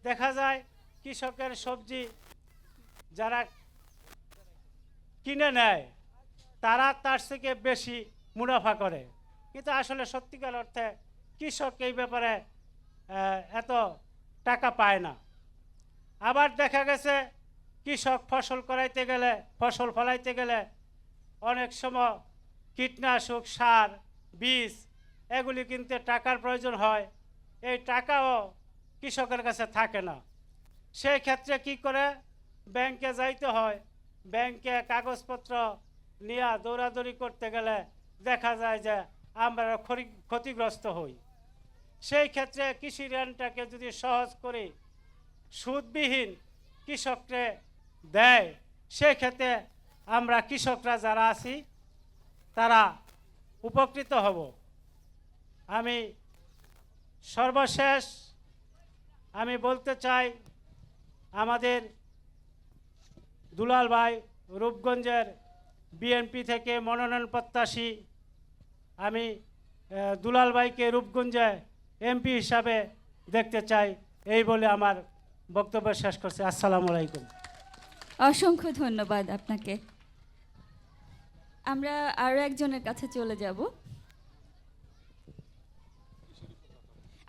দেখা যায় কৃষকের সবজি যারা কিনে নেয় তারা তার থেকে বেশি মুনাফা করে, কিন্তু আসলে সত্যিকার অর্থে কৃষক এই ব্যাপারে এত টাকা পায় না। আবার দেখা গেছে কৃষক ফসল ফলাইতে গেলে অনেক সময় কীটনাশক, সার, বীজ এগুলি কিনতে টাকার প্রয়োজন হয়। এই টাকাও কৃষকের কাছে থাকে না। সেই ক্ষেত্রে কি করে? ব্যাংকে যাইতে হয়। ব্যাংকে কাগজপত্র নিয়ে দৌড়াদৌড়ি করতে গেলে দেখা যায় যে আমরা ক্ষতিগ্রস্ত হই। সেই ক্ষেত্রে কৃষি ঋণটাকে যদি সহজ করে সুদবিহীন কৃষককে দেয়, সেই ক্ষেত্রে আমরা কৃষকরা যারা আছি তারা উপকৃত হব। আমি সর্বশেষ বলতে চাই, আমাদের দুলাল ভাই রূপগঞ্জের বিএনপি থেকে মনোনয়ন প্রত্যাশী, আমি দুলাল ভাইকে রূপগঞ্জে এমপি হিসাবে দেখতে চাই। এই বলে আমার বক্তব্য শেষ করছি। আসসালামু আলাইকুম। অসংখ্য ধন্যবাদ আপনাকে। আমরা আরো একজনের কাছে চলে যাব।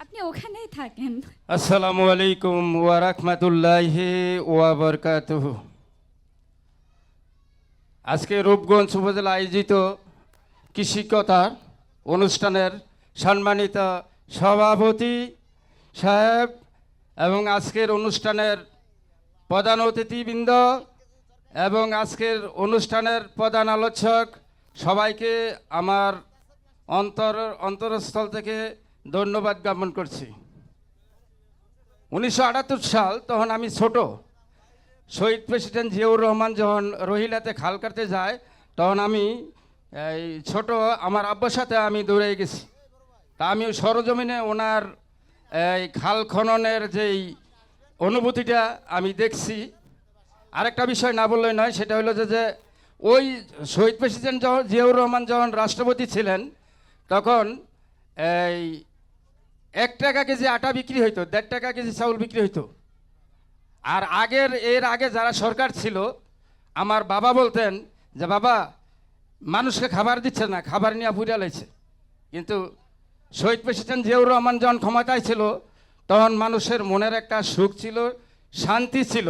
আপনি ওখানেই থাকেন। আসসালামু আলাইকুম ওয়া রাহমাতুল্লাহি ওয়া বারাকাতুহু। আজকে রূপগঞ্জ উপজেলা আয়োজিত কৃষিকতার অনুষ্ঠানের সম্মানিত সভাপতি সাহেব এবং আজকের অনুষ্ঠানের প্রধান অতিথিবৃন্দ এবং আজকের অনুষ্ঠানের প্রধান আলোচক সবাইকে আমার অন্তরস্থল থেকে ধন্যবাদ জ্ঞাপন করছি। 1978 সাল, তখন আমি ছোট। শহীদ প্রেসিডেন্ট জিয়াউর রহমান যখন রহিলাতে খাল কাটতে যায়, তখন আমি এই ছোট, আমার আব্বার সাথে আমি দৌড়ে গেছি। তা আমি সরজমিনে ওনার এই খাল খননের যেই অনুভূতিটা আমি দেখছি। আরেকটা বিষয় না বললেই নয়, সেটা হলো যে ওই শহীদ প্রেসিডেন্ট যখন জিয়াউর রহমান যখন রাষ্ট্রপতি ছিলেন, তখন এই 1 টাকা কেজি আটা বিক্রি হইতো, 1.5 টাকা কেজি চাউল বিক্রি হইতো। আর এর আগে যারা সরকার ছিল, আমার বাবা বলতেন যে বাবা, মানুষকে খাবার দিচ্ছে না, খাবার নিয়ে পুড়িয়া লাইছে। কিন্তু শহীদ প্রেসিডেন্ট জিয়াউর রহমান যখন ক্ষমতায় ছিল, তখন মানুষের মনের একটা সুখ ছিল, শান্তি ছিল,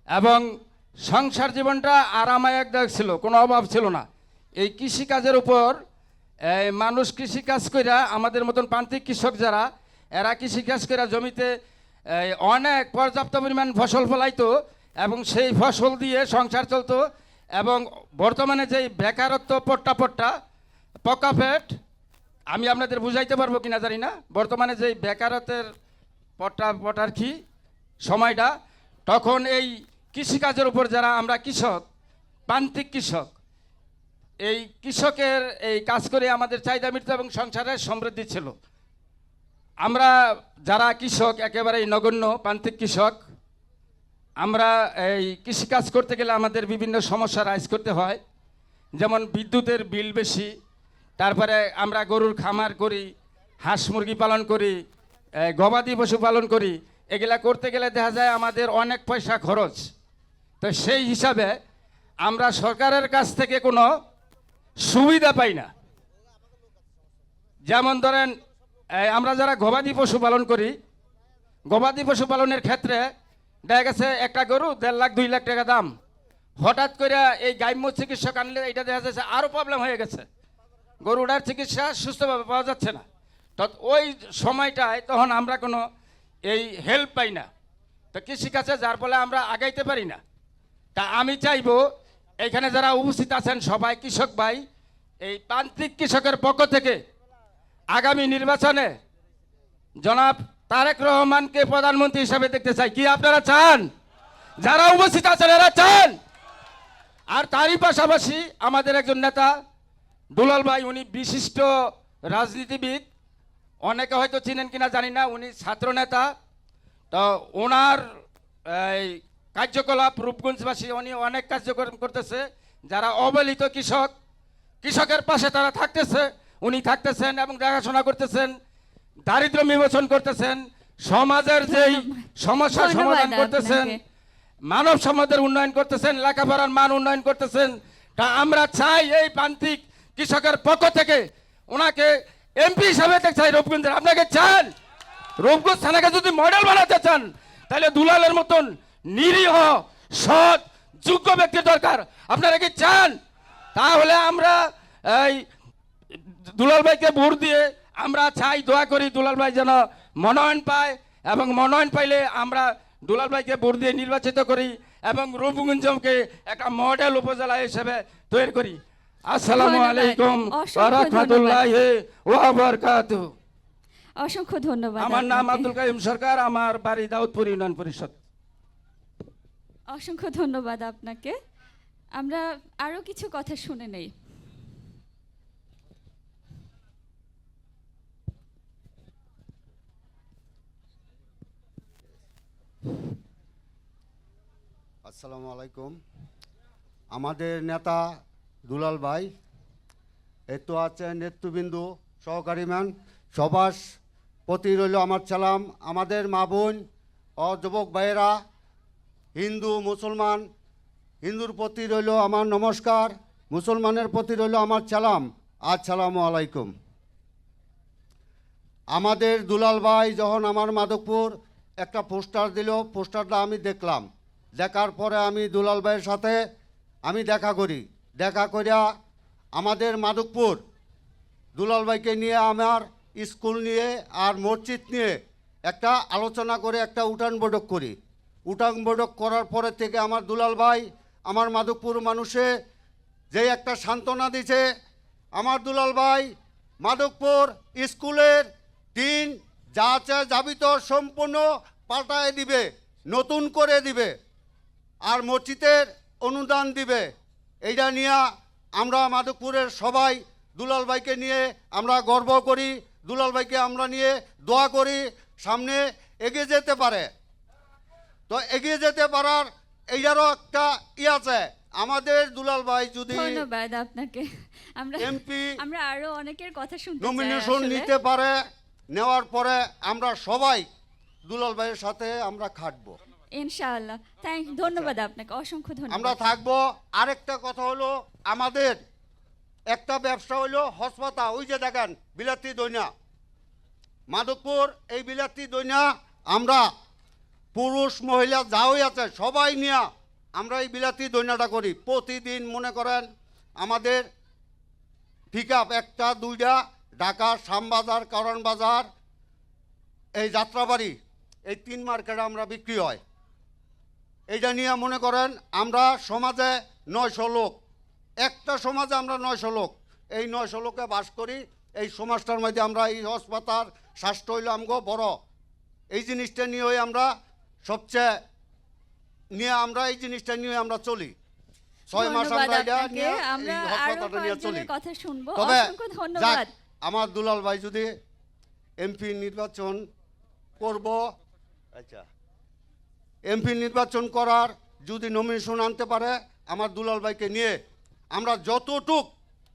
এবং সংসার জীবনটা আরামায়কদায়ক ছিল, কোনো অভাব ছিল না। এই কৃষিকাজের উপর মানুষ কৃষিকাজ কইরা, আমাদের মতন প্রান্তিক কৃষক যারা, এরা কৃষিকাজ কইরা জমিতে অনেক পর্যাপ্ত পরিমাণ ফসল ফলাইতো, এবং সেই ফসল দিয়ে সংসার চলতো। এবং বর্তমানে যেই বেকারত্ব পক্কা পেট, আমি আপনাদের বুঝাইতে পারবো কিনা জানি না, বর্তমানে যেই বেকারত্বের পটার কি সময়টা, তখন এই কৃষিকাজের উপর যারা আমরা কৃষক, প্রান্তিক কৃষক, এই কৃষকের এই কাজ করে আমাদের চাহিদা মিটত এবং সংসারের সমৃদ্ধি ছিল। আমরা যারা কৃষক, একেবারেই নগণ্য প্রান্তিক কৃষক, আমরা এই কৃষিকাজ করতে গেলে আমাদের বিভিন্ন সমস্যা রাইজ করতে হয়। যেমন বিদ্যুতের বিল বেশি, তারপরে আমরা গরুর খামার করি, হাঁস মুরগি পালন করি, গবাদি পশু পালন করি। এগুলা করতে গেলে দেখা যায় আমাদের অনেক পয়সা খরচ। তো সেই হিসাবে আমরা সরকারের কাছ থেকে কোনো সুবিধা পাই না। যেমন ধরেন, আমরা যারা গবাদি পশু পালন করি, গবাদি পশু পালনের ক্ষেত্রে দেখা গেছে একটা গরু 1.5 লাখ 2 লাখ টাকা দাম। হঠাৎ করে এই গাইম্য চিকিৎসক আনলে এটা দেখা যাচ্ছে আরও প্রবলেম হয়ে গেছে, গরুটার চিকিৎসা সুস্থভাবে পাওয়া যাচ্ছে না। তো ওই সময়টায় তখন আমরা কোনো এই হেল্প পাই না, তো কৃষিকাজে, যার ফলে আমরা আগাইতে পারি না। তা আমি চাইবো এখানে যারা উপস্থিত আছেন সবাই কৃষক ভাই, এই প্রান্তিক কৃষকের পক্ষ থেকে আগামী নির্বাচনে জনাব তারেক রহমানকে প্রধানমন্ত্রী হিসাবে দেখতে চাই। কি আপনারা চান? যারা উপস্থিত আছেন এরা চান? আর তারই পাশাপাশি আমাদের একজন নেতা দুলাল ভাই, উনি বিশিষ্ট রাজনীতিবিদ, অনেকে হয়তো চিনেন কিনা জানি না, উনি ছাত্র নেতা। তো ওনার এই কার্যকলাপ রূপগঞ্জবাসী উনি অনেক কার্যক্রম করতেছে। যারা অবহেলিত কৃষক, কৃষকের পাশে তারা থাকতেছে, উনি থাকতেছেন এবং দেখাশোনা করতেছেন, দারিদ্র বিমোচন করতেছেন, সমাজের যেই সমস্যার সমাধান করতেছেন, মানব সম্পদের উন্নয়ন করতেছেন, লেখাপড়ার মান উন্নয়ন করতেছেন। তা আমরা চাই এই প্রান্তিক কৃষকের পক্ষ থেকে ওনাকে এমপি হিসাবে দেখতে চাই রূপগঞ্জের। আপনাকে চান? রূপগঞ্জ থানাকে যদি মডেল বানাতে চান, তাহলে দুলালের মতন নিরীহ সৎ যোগ্য ব্যক্তির দরকার। আপনারা কি চান? তাহলে আমরা এই দুলাল ভাইকে ভোট দিয়ে আমরা চাই, দোয়া করি দুলাল ভাই যেন মনোনয়ন পায়, এবং মনোনয়ন পাইলে আমরা দুলাল ভাইকে ভোট দিয়ে নির্বাচিত করি এবং রূপগঞ্জকে একটা মডেল উপজেলা হিসেবে তৈরি করি। আসসালামু আলাইকুম ওয়া রাহমাতুল্লাহি ওয়া বারাকাতুহু। অসংখ্য ধন্যবাদ। আমার নাম আব্দুল কাইম সরকার, আমার বাড়ি দাউদপুর ইউনিয়ন পরিষদ। অসংখ্য ধন্যবাদ আপনাকে। আমরা আরো কিছু কথা শুনে নেই। আসসালামু আলাইকুম। আমাদের নেতা দুলাল ভাই, এ তো আছে নেতৃবৃন্দ, সহকারী ম্যান, সবার প্রতি রইল আমার সালাম। আমাদের মা বোন ও যুবক ভাইয়েরা, হিন্দু মুসলমান, হিন্দুর প্রতি রইল আমার নমস্কার, মুসলমানের প্রতি রইল আমার সালাম। আসসালামু আলাইকুম। আমাদের দুলাল ভাই যখন আমার মাধবপুর একটা পোস্টার দিল, পোস্টারটা আমি দেখলাম। দেখার পরে আমি দুলাল ভাইয়ের সাথে আমি দেখা করি। দেখা করিয়া আমাদের মাধবপুর দুলাল ভাইকে নিয়ে আমার স্কুল নিয়ে আর মসজিদ নিয়ে একটা আলোচনা করে একটা উঠান বৈঠক করি। উঠান বৈঠক করার পরে থেকে আমার দুলাল ভাই আমার মাধবপুর মানুষে যে একটা সান্ত্বনা দিছে। আমার দুলাল ভাই মাধবপুর স্কুলের টিন যা আছে যাবিত সম্পূর্ণ পাল্টায় দিবে, নতুন করে দিবে, আর মসজিদের অনুদান দিবে। এইটা নিয়ে আমরা মাধবপুরের সবাই দুলাল ভাইকে নিয়ে আমরা গর্ব করি, দুলাল ভাইকে আমরা নিয়ে দোয়া করি সামনে এগিয়ে যেতে পারে। তো এগিয়ে যেতে পারার এইটারও একটা আছে, আমাদের দুলাল ভাই যদি ধন্যবাদ আপনাকে। আমরা এমপি আমরা আরো অনেকের কথা শুনতে চাই নমিনেশন আসলে। নিতে পারে, নেওয়ার পরে আমরা সবাই দুলাল ভাইয়ের সাথে আমরা খাটবো ইনশাআল্লাহ। ধন্যবাদ আপনাকে, অসংখ্য আমরা ধন্যবাদ। থাকবো। আরেকটা কথা হলো, আমাদের একটা ব্যবসা হলো হসপাতা, ওই যে দেখেন বিলাতি দইনা, মাধবপুর এই বিলাতি দইনা আমরা পুরুষ মহিলা যাওই আছে সবাই নিয়ে আমরা এই বিলাতি দইনাটা করি প্রতিদিন। মনে করেন আমাদের পিক আপ একটা দুইটা ঢাকা শ্যামবাজার, কারণ বাজার, এই যাত্রাবাড়ি, এই 3 মার্কেটে আমরা বিক্রি হয়। এইটা নিয়ে মনে করেন আমরা সমাজে 900 লোক, একটা সমাজে আমরা 900 লোক, এই 900 লোকে বাস করি। এই সমাজটার মধ্যে আমরা এই হাসপাতাল স্বাস্থ্য হইল আমগো বড়, এই জিনিসটা নিয়ে আমরা সবচেয়ে নিয়ে আমরা এই জিনিসটা নিয়ে আমরা চলি। 6 মাস ধন্যবাদ আমরা এটা আপনাকে। নিয়ে আমরা এই আরো হাসপাতালটা নিয়ে চলি। কয়েকজনের কথা শুনবো। তবে অসংখ্য ধন্যবাদ। যাক, আমার দুলাল ভাই যদি এমপি নির্বাচন করব, আচ্ছা এমপি নির্বাচন করার যদি নমিনেশন আনতে পারে, আমার দুলাল ভাইকে নিয়ে আমরা যতটুক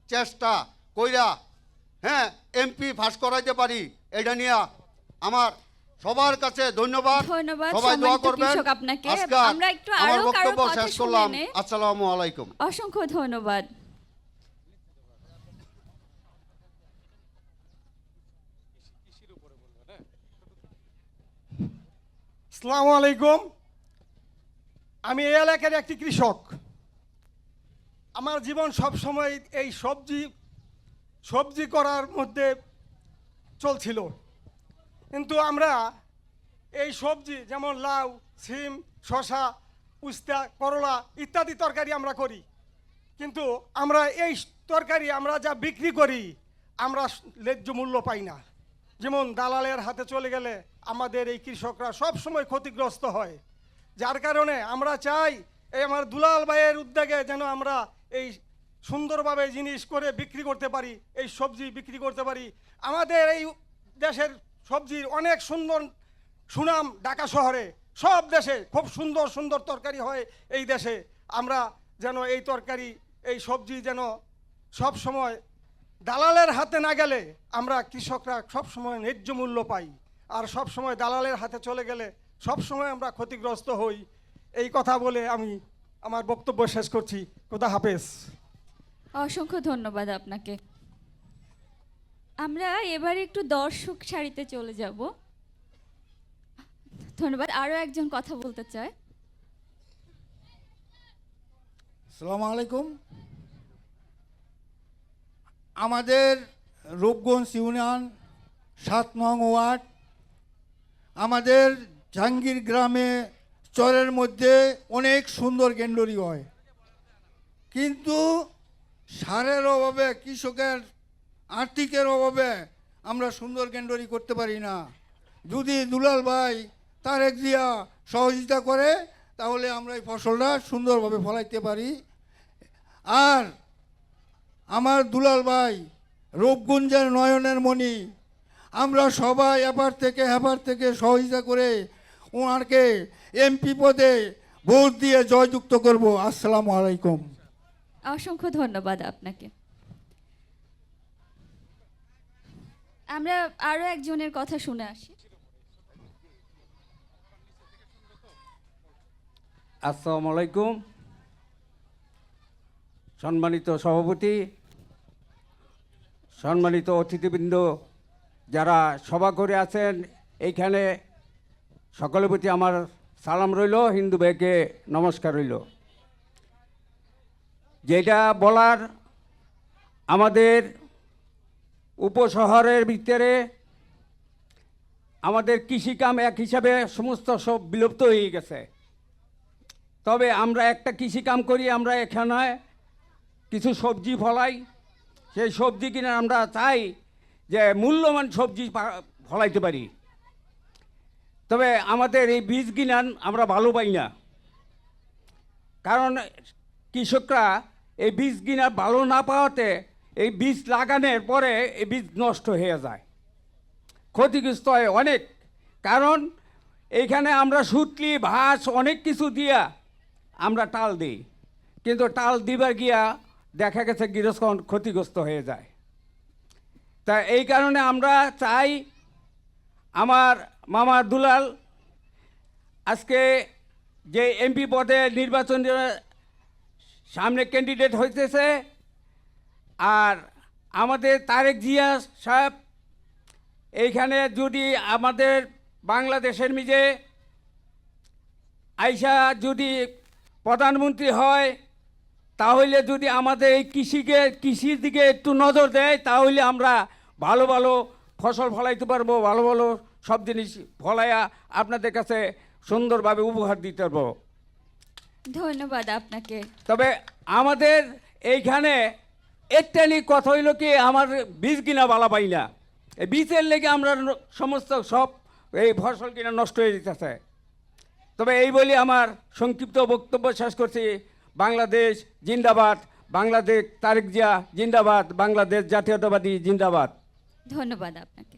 চেষ্টা কইরা হ্যাঁ এমপি পাস করাইতে পারি, এটা নিয়ে আমার সবার কাছে ধন্যবাদ। ধন্যবাদ সবাই দোয়া সম্মানিত করবেন। কৃষক আপনাকে। আজকে আমরা একটু আমার আরো কারো বক্তব্য কথা শেষ শুনে করলাম। নেই। আসসালামু আলাইকুম। অসংখ্য ধন্যবাদ। আসসালামু আলাইকুম। আমি এই এলাকার একটি কৃষক। আমার জীবন সব সময় এই সবজি করার মধ্যে চলছিল, কিন্তু আমরা এই সবজি যেমন লাউ, সিম, শসা, উস্তা, করলা ইত্যাদি তরকারি আমরা করি, কিন্তু আমরা এই তরকারি আমরা যা বিক্রি করি আমরা ন্যায্য মূল্য পাই না। যেমন দালালের হাতে চলে গেলে আমাদের এই কৃষকরা সব সময় ক্ষতিগ্রস্ত হয়। যার কারণে আমরা চাই এই আমার দুলাল ভাইয়ের উদ্যোগে যেন আমরা এই সুন্দরভাবে জিনিস করে বিক্রি করতে পারি, এই সবজি বিক্রি করতে পারি। আমাদের এই দেশের সবজির অনেক সুন্দর সুনাম, ঢাকা শহরে সব দেশে খুব সুন্দর সুন্দর তরকারি হয় এই দেশে। আমরা যেন এই তরকারি, এই সবজি যেন সব সময় দালালের হাতে না গেলে আমরা কৃষকরা সব সময় ন্যায্য মূল্য পাই, আর সব সময় দালালের হাতে চলে গেলে সব সময় আমরা ক্ষতিগ্রস্ত হই। এই কথা বলে আমি আমার বক্তব্য শেষ করছি। খোদা হাফেজ। অসংখ্য ধন্যবাদ আপনাকে। আমরা এবারে একটু দর্শক সারিতে চলে যাব। ধন্যবাদ। আরো একজন কথা বলতে চায়। আসসালামু আলাইকুম। আমাদের রূপগঞ্জ ইউনিয়ন 7 নং ওয়ার্ড, আমাদের জাহাঙ্গীর গ্রামে চরের মধ্যে অনেক সুন্দর গেন্ডরি হয়, কিন্তু সারের অভাবে, কৃষকের আর্থিকের অভাবে আমরা সুন্দর গেন্ডরি করতে পারি না। যদি দুলাল ভাই তারেক দিয়া সহযোগিতা করে তাহলে আমরা এই ফসলটা সুন্দরভাবে ফলাইতে পারি। আর আমার দুলাল ভাই রূপগঞ্জের নয়নের মণি, আমরা সবাই এপার থেকে হেপার থেকে সহযোগিতা করে ওনাকে এমপি পদে ভোট দিয়ে জয়যুক্ত করব। আসসালামু আলাইকুম। অসংখ্য ধন্যবাদ আপনাকে। আমরা আরো একজনের কথা শুনে আসি। আসসালামু আলাইকুম। সম্মানিত সভাপতি, সম্মানিত অতিথিবৃন্দ, যারা সভা করে আছেন এইখানে, সকলের প্রতি আমার সালাম রইল, হিন্দু ভাইকে নমস্কার রইল। যেটা বলার, আমাদের উপশহরের ভিতরে আমাদের কৃষিকাম এক হিসাবে সমস্ত সব বিলুপ্ত হয়ে গেছে। তবে আমরা একটা কৃষিকাম করি, আমরা এখানে কিছু সবজি ফলাই। সেই সবজি কিনে আমরা চাই যে মূল্যবান সবজি ফলাইতে পারি। তবে আমাদের এই বীজ কিনান আমরা ভালো পাই না, কারণ কৃষকরা এই বীজ কিনা ভালো না পাওয়াতে এই বীজ লাগানোর পরে এই বীজ নষ্ট হয়ে যায়, ক্ষতিগ্রস্ত হয় অনেক। কারণ এইখানে আমরা সুতলি ভাস অনেক কিছু দিয়া আমরা টাল দিই, কিন্তু টাল দিবার গিয়া দেখা গেছে গৃহস্থ ক্ষতিগ্রস্ত হয়ে যায়। তা এই কারণে আমরা চাই আমার মামা দুলাল আজকে যে এমপি পদে নির্বাচনের সামনে ক্যান্ডিডেট হইতেছে, আর আমাদের তারেক জিয়া সাহেব এইখানে যদি আমাদের বাংলাদেশের মিজে আইসা যদি প্রধানমন্ত্রী হয়, তাহলে যদি আমাদের এই কৃষির দিকে একটু নজর দেয়, তাহলে আমরা ভালো ভালো ফসল ফলাইতে পারবো, ভালো ভালো সব জিনিস ফলাইয়া আপনাদের কাছে সুন্দরভাবে উপহার দিতে পারবো। ধন্যবাদ আপনাকে। তবে আমাদের এইখানে একটানি কথা হইল কি, আমার বীজ কিনা বালা পাই না, এই বীজের লেগে আমরা সমস্ত সব এই ফসল কিনা নষ্ট হয়ে যেতেছে। তবে এই বলি আমার সংক্ষিপ্ত বক্তব্য শেষ করছি। বাংলাদেশ জিন্দাবাদ, বাংলাদেশ তারেক জিয়া জিন্দাবাদ, বাংলাদেশ জাতীয়তাবাদী জিন্দাবাদ। ধন্যবাদ আপনাকে।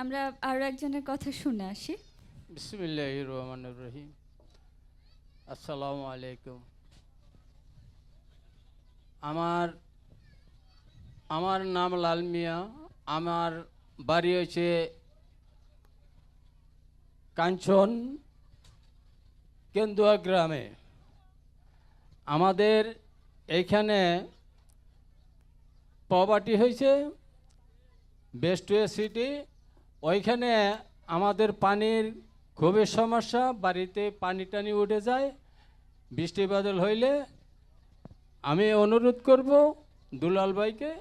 আমরা আরও একজনের কথা শুনে আসি। বিসমিল্লাহির রহমানির রহিম। আসসালামু আলাইকুম। আমার নাম লাল মিয়া। আমার বাড়ি হচ্ছে কাঞ্চন কেন্দুয়া গ্রামে। আমাদের এইখানে প্রপার্টি হয়েছে বেস্টওয়ে সিটি। ওইখানে আমাদের পানির খুবই সমস্যা, বাড়িতে পানি টানি উঠে যায় বৃষ্টি বাদল হইলে। আমি অনুরোধ করব দুলাল ভাইকে,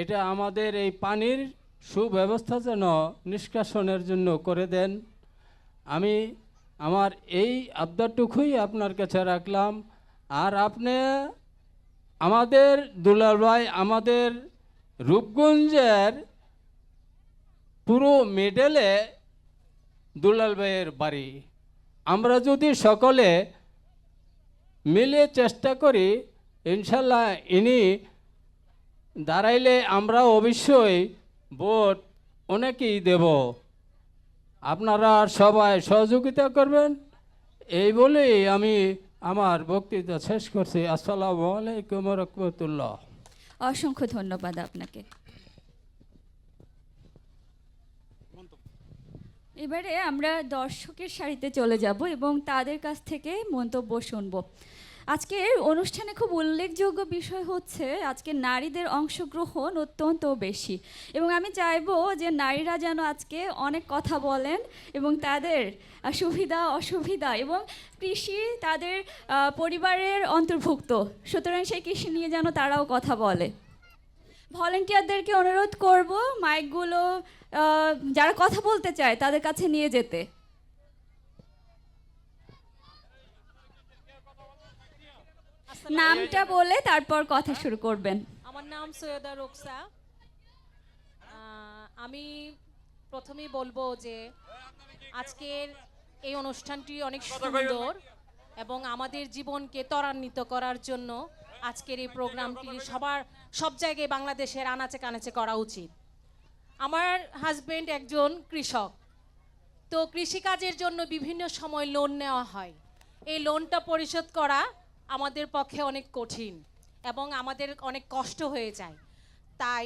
এটা আমাদের এই পানির সুব্যবস্থা যেন নিষ্কাশনের জন্য করে দেন। আমি আমার এই আবদারটুকুই আপনার কাছে রাখলাম। আর আপনি আমাদের দুলাল ভাই আমাদের রূপগঞ্জের পুরো মিডলে দুলাল ভাইয়ের বাড়ি। আমরা যদি সকলে মিলে চেষ্টা করি, ইনশাল্লাহ ইনি দাঁড়াইলে আমরা অবশ্যই ভোট অনেকেই দেব। আপনারা সবাই সহযোগিতা করবেন, এই বলেই আমি আমার বক্তৃতা শেষ করছি। আসসালামু আলাইকুম রহমতুল্লাহ। অসংখ্য ধন্যবাদ আপনাকে। এবারে আমরা দর্শকের সারিতে চলে যাব এবং তাদের কাছ থেকে মন্তব্য শুনব। আজকের অনুষ্ঠানে খুব উল্লেখযোগ্য বিষয় হচ্ছে আজকে নারীদের অংশগ্রহণ অত্যন্ত বেশি, এবং আমি চাইবো যে নারীরা যেন আজকে অনেক কথা বলেন এবং তাদের সুবিধা অসুবিধা এবং কৃষি তাদের পরিবারের অন্তর্ভুক্ত, সুতরাং সেই কৃষি নিয়ে যেন তারাও কথা বলে। ভলেন্টিয়ারদেরকে অনুরোধ করব মাইকগুলো যারা কথা বলতে চায় তাদের কাছে নিয়ে যেতে। নামটা বলে তারপর কথা শুরু করবেন। আমার নাম সৈয়দা রোকসা। আমি প্রথমেই বলবো যে আজকের এই অনুষ্ঠানটি অনেক সুন্দর এবং আমাদের জীবনকে ত্বরান্বিত করার জন্য আজকের এই প্রোগ্রামটি সব জায়গায় বাংলাদেশের আনাচে কানাচে করা উচিত। আমার হাজবেন্ড একজন কৃষক, তো কৃষিকাজের জন্য বিভিন্ন সময় লোন নেওয়া হয়। এই লোনটা পরিশোধ করা আমাদের পক্ষে অনেক কঠিন এবং আমাদের অনেক কষ্ট হয়ে যায়। তাই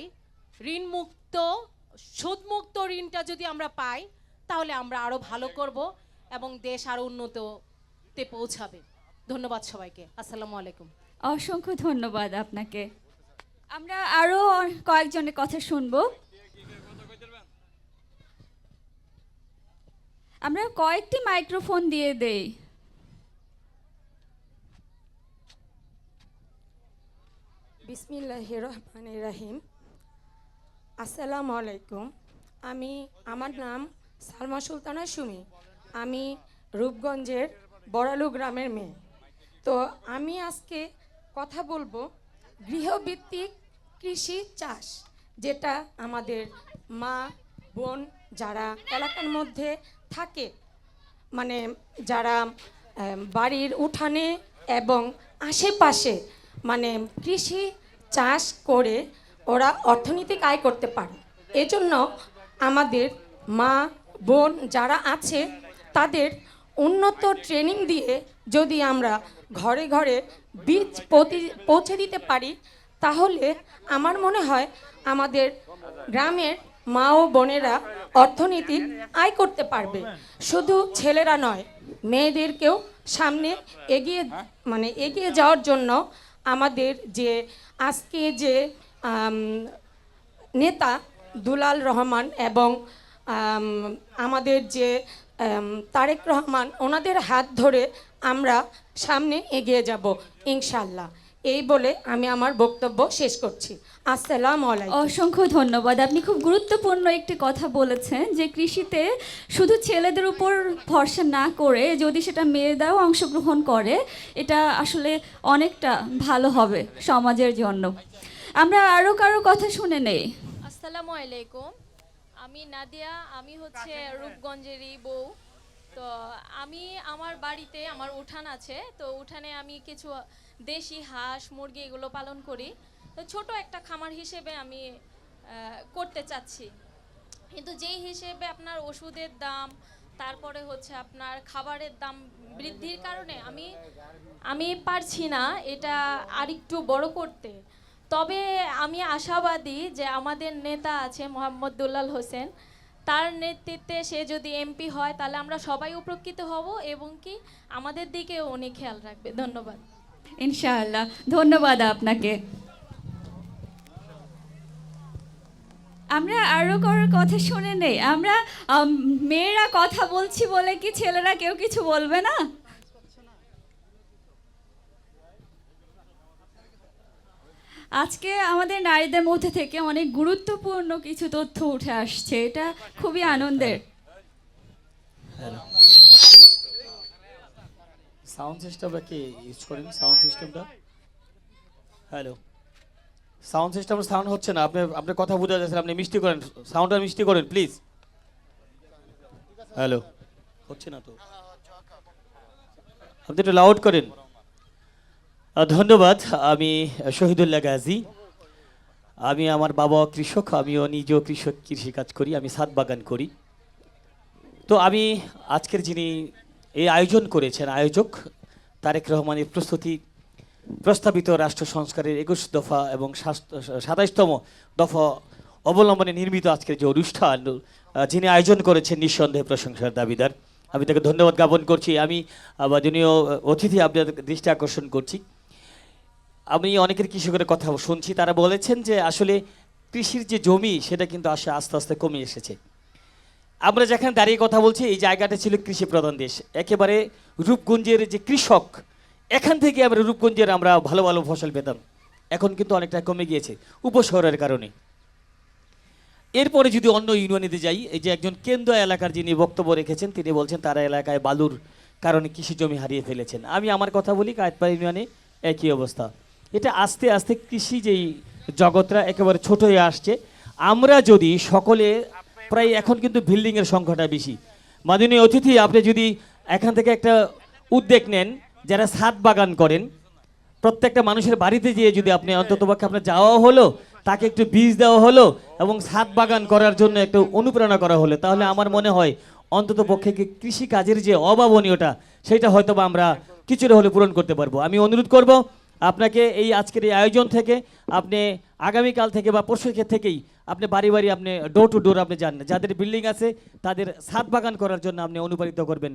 ঋণমুক্ত সুদমুক্ত ঋণটা যদি আমরা পাই তাহলে আমরা আরও ভালো করব এবং দেশ আরও উন্নতিতে পৌঁছাবে। ধন্যবাদ সবাইকে। আসসালামু আলাইকুম। অসংখ্য ধন্যবাদ আপনাকে। আমরা আরও কয়েকজনের কথা শুনবো। আমরা কয়েকটি মাইক্রোফোন দিয়ে দেই। বিসমিল্লাহির রহমানির রহিম। আসসালামু আলাইকুম। আমার নাম সালমা সুলতানা সুমি। আমি রূপগঞ্জের বড়ালু গ্রামের মেয়ে। তো আমি আজকে কথা বলবো গৃহভিত্তিক কৃষি চাষ যেটা আমাদের মা বোন যারা এলাকার মধ্যে থাকে, মানে যারা বাড়ির উঠানে এবং আশেপাশে মানে কৃষি চাষ করে ওরা অর্থনৈতিক আয় করতে পারে। এজন্য আমাদের মা বোন যারা আছে তাদের উন্নত ট্রেনিং দিয়ে যদি আমরা ঘরে ঘরে বীজ পৌঁছে দিতে পারি, তাহলে আমার মনে হয় আমাদের গ্রামের মা ও বোনেরা অর্থনৈতিক আয় করতে পারবে। শুধু ছেলেরা নয়, মেয়েদেরকেও সামনে এগিয়ে যাওয়ার জন্য আমাদের যে আজকে যে নেতা দুলাল রহমান এবং আমাদের যে তারেক রহমান, ওনাদের হাত ধরে আমরা সামনে এগিয়ে যাব ইনশাল্লাহ। এই বলে আমি আমার বক্তব্য শেষ করছি। আসসালামু আলাইকুম। অসংখ্য ধন্যবাদ। আপনি খুব গুরুত্বপূর্ণ একটি কথা বলেছেন যে কৃষিতে শুধু ছেলেদের উপর ভরসা না করে যদি সেটা মেয়েরাও অংশগ্রহণ করে, এটা আসলে অনেকটা ভালো হবে সমাজের জন্য। আমরা আরও কারো কথা শুনে নেই। আসসালামু আলাইকুম, আমি নাদিয়া, আমি হচ্ছে রূপগঞ্জেরই বউ। তো আমি আমার বাড়িতে আমার উঠান আছে, তো উঠানে আমি কিছু দেশি হাঁস মুরগি এগুলো পালন করি। তো ছোট একটা খামার হিসেবে আমি করতে চাচ্ছি, কিন্তু যেই হিসেবে আপনার ওষুধের দাম, তারপরে হচ্ছে আপনার খাবারের দাম বৃদ্ধির কারণে আমি পারছি না এটা আরেকটু বড় করতে। তবে আমি আশাবাদী যে আমাদের নেতা আছে মোহাম্মদ দুলাল হোসেন, তার নেতৃত্বে সে যদি এমপি হয় তাহলে আমরা সবাই উপকৃত হব এবং কি আমাদের দিকেও উনি খেয়াল রাখবে। ধন্যবাদ। ইনশাআল্লাহ, ধন্যবাদ আপনাকে। আমরা আরও কারোর কথা শুনে নেই। আমরা মেয়েরা কথা বলছি বলে কি ছেলেরা কেউ কিছু বলবে না? আজকে আমাদের নারীদের মধ্যে থেকে অনেক গুরুত্বপূর্ণ কিছু তথ্য উঠে আসছে, এটা খুবই আনন্দের। সাউন্ড সিস্টেমটা কি ইউজ করেন? সাউন্ড সিস্টেমটা হ্যালো, সাউন্ড সিস্টেমের সাউন্ড হচ্ছে না। আপনার কথা বোঝা যাচ্ছে, আপনি মিষ্টি করেন, সাউন্ডটা মিষ্টি করেন প্লিজ। হ্যালো, হচ্ছে না তো, আপনি একটু লাউড করেন। ধন্যবাদ। আমি শহীদুল্লাহ গাজী। আমি আমার বাবা কৃষক, আমিও নিজেও কৃষক, কৃষিকাজ করি, আমি ছাদ বাগান করি। তো আমি আজকের যিনি এই আয়োজন করেছেন, আয়োজক তারেক রহমানের প্রস্তাবিত রাষ্ট্র সংস্কারের 21 দফা এবং 27তম দফা অবলম্বনে নির্মিত আজকের যে অনুষ্ঠান যিনি আয়োজন করেছেন, নিঃসন্দেহে প্রশংসার দাবিদার। আমি তাকে ধন্যবাদ জ্ঞাপন করছি। আমি মাননীয় অতিথি আপনাদের দৃষ্টি আকর্ষণ করছি। আমি অনেকের কৃষকের কথা শুনছি, তারা বলেছেন যে আসলে কৃষির যে জমি সেটা কিন্তু আস্তে আস্তে কমে এসেছে। আমরা যেখানে দাঁড়িয়ে কথা বলছি এই জায়গাটা ছিল কৃষি প্রধান দেশ, একেবারে রূপগঞ্জের যে কৃষক, এখান থেকে আমরা রূপগঞ্জের আমরা ভালো ভালো ফসল পেতাম, এখন কিন্তু অনেকটা কমে গিয়েছে উপশহরের কারণে। এরপরে যদি অন্য ইউনিয়নেতে যাই, এই যে একজন কেন্দ্র এলাকার যিনি বক্তব্য রেখেছেন তিনি বলছেন তারা এলাকায় বালুর কারণে কৃষি জমি হারিয়ে ফেলেছেন। আমি আমার কথা বলি, কায়েতপাড়া ইউনিয়নে একই অবস্থা। এটা আস্তে আস্তে কৃষি যেই জগৎটা একেবারে ছোট হয়ে আসছে। আমরা যদি সকলে প্রায় এখন কিন্তু বিল্ডিংয়ের সংখ্যাটা বেশি। মাননীয় অতিথি, আপনি যদি এখান থেকে একটা উদ্যোগ নেন, যারা ছাদ বাগান করেন প্রত্যেকটা মানুষের বাড়িতে যেয়ে যদি আপনি অন্ততপক্ষে আপনার যাওয়া হলো, তাকে একটু বীজ দেওয়া হলো এবং ছাদ বাগান করার জন্য একটু অনুপ্রেরণা করা হলো, তাহলে আমার মনে হয় অন্ততপক্ষে কৃষিকাজের যে অভাবনীয়তা সেটা হয়তো বা আমরা কিছুটা হলে পূরণ করতে পারবো। আমি অনুরোধ করব আপনাকে এই আজকের এই আয়োজন থেকে আপনি আগামীকাল থেকে বা পরশু থেকেই আপনি বাড়ি বাড়ি আপনি ডোর টু ডোর আপনি যান, যাদের বিল্ডিং আছে তাদের ছাদ বাগান করার জন্য আপনি অনুপ্রাণিত করবেন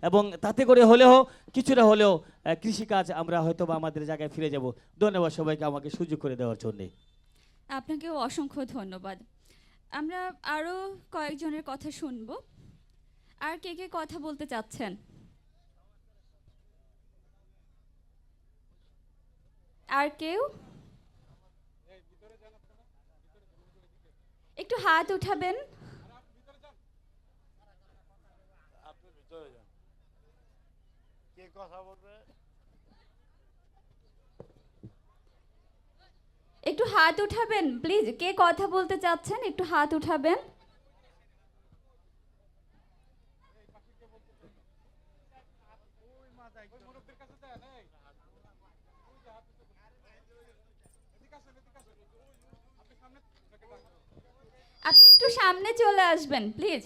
এবং তাতে করে হলেও কিছুটা হলেও কৃষিকাজ আমরা হয়তো বা আমাদের জায়গায় ফিরে যাব। ধন্যবাদ সবাইকে আমাকে সুযোগ করে দেওয়ার জন্যে। আপনাকেও অসংখ্য ধন্যবাদ। আমরা আরও কয়েকজনের কথা শুনবো। আর কে কে কথা বলতে চাচ্ছেন? আর কেউ? একটু হাত উঠাবেন। একটু একটু হাত উঠাবেন প্লিজ, কে কথা বলতে চাচ্ছেন একটু হাত উঠাবেন। আপনি একটু সামনে চলে আসবেন প্লিজ।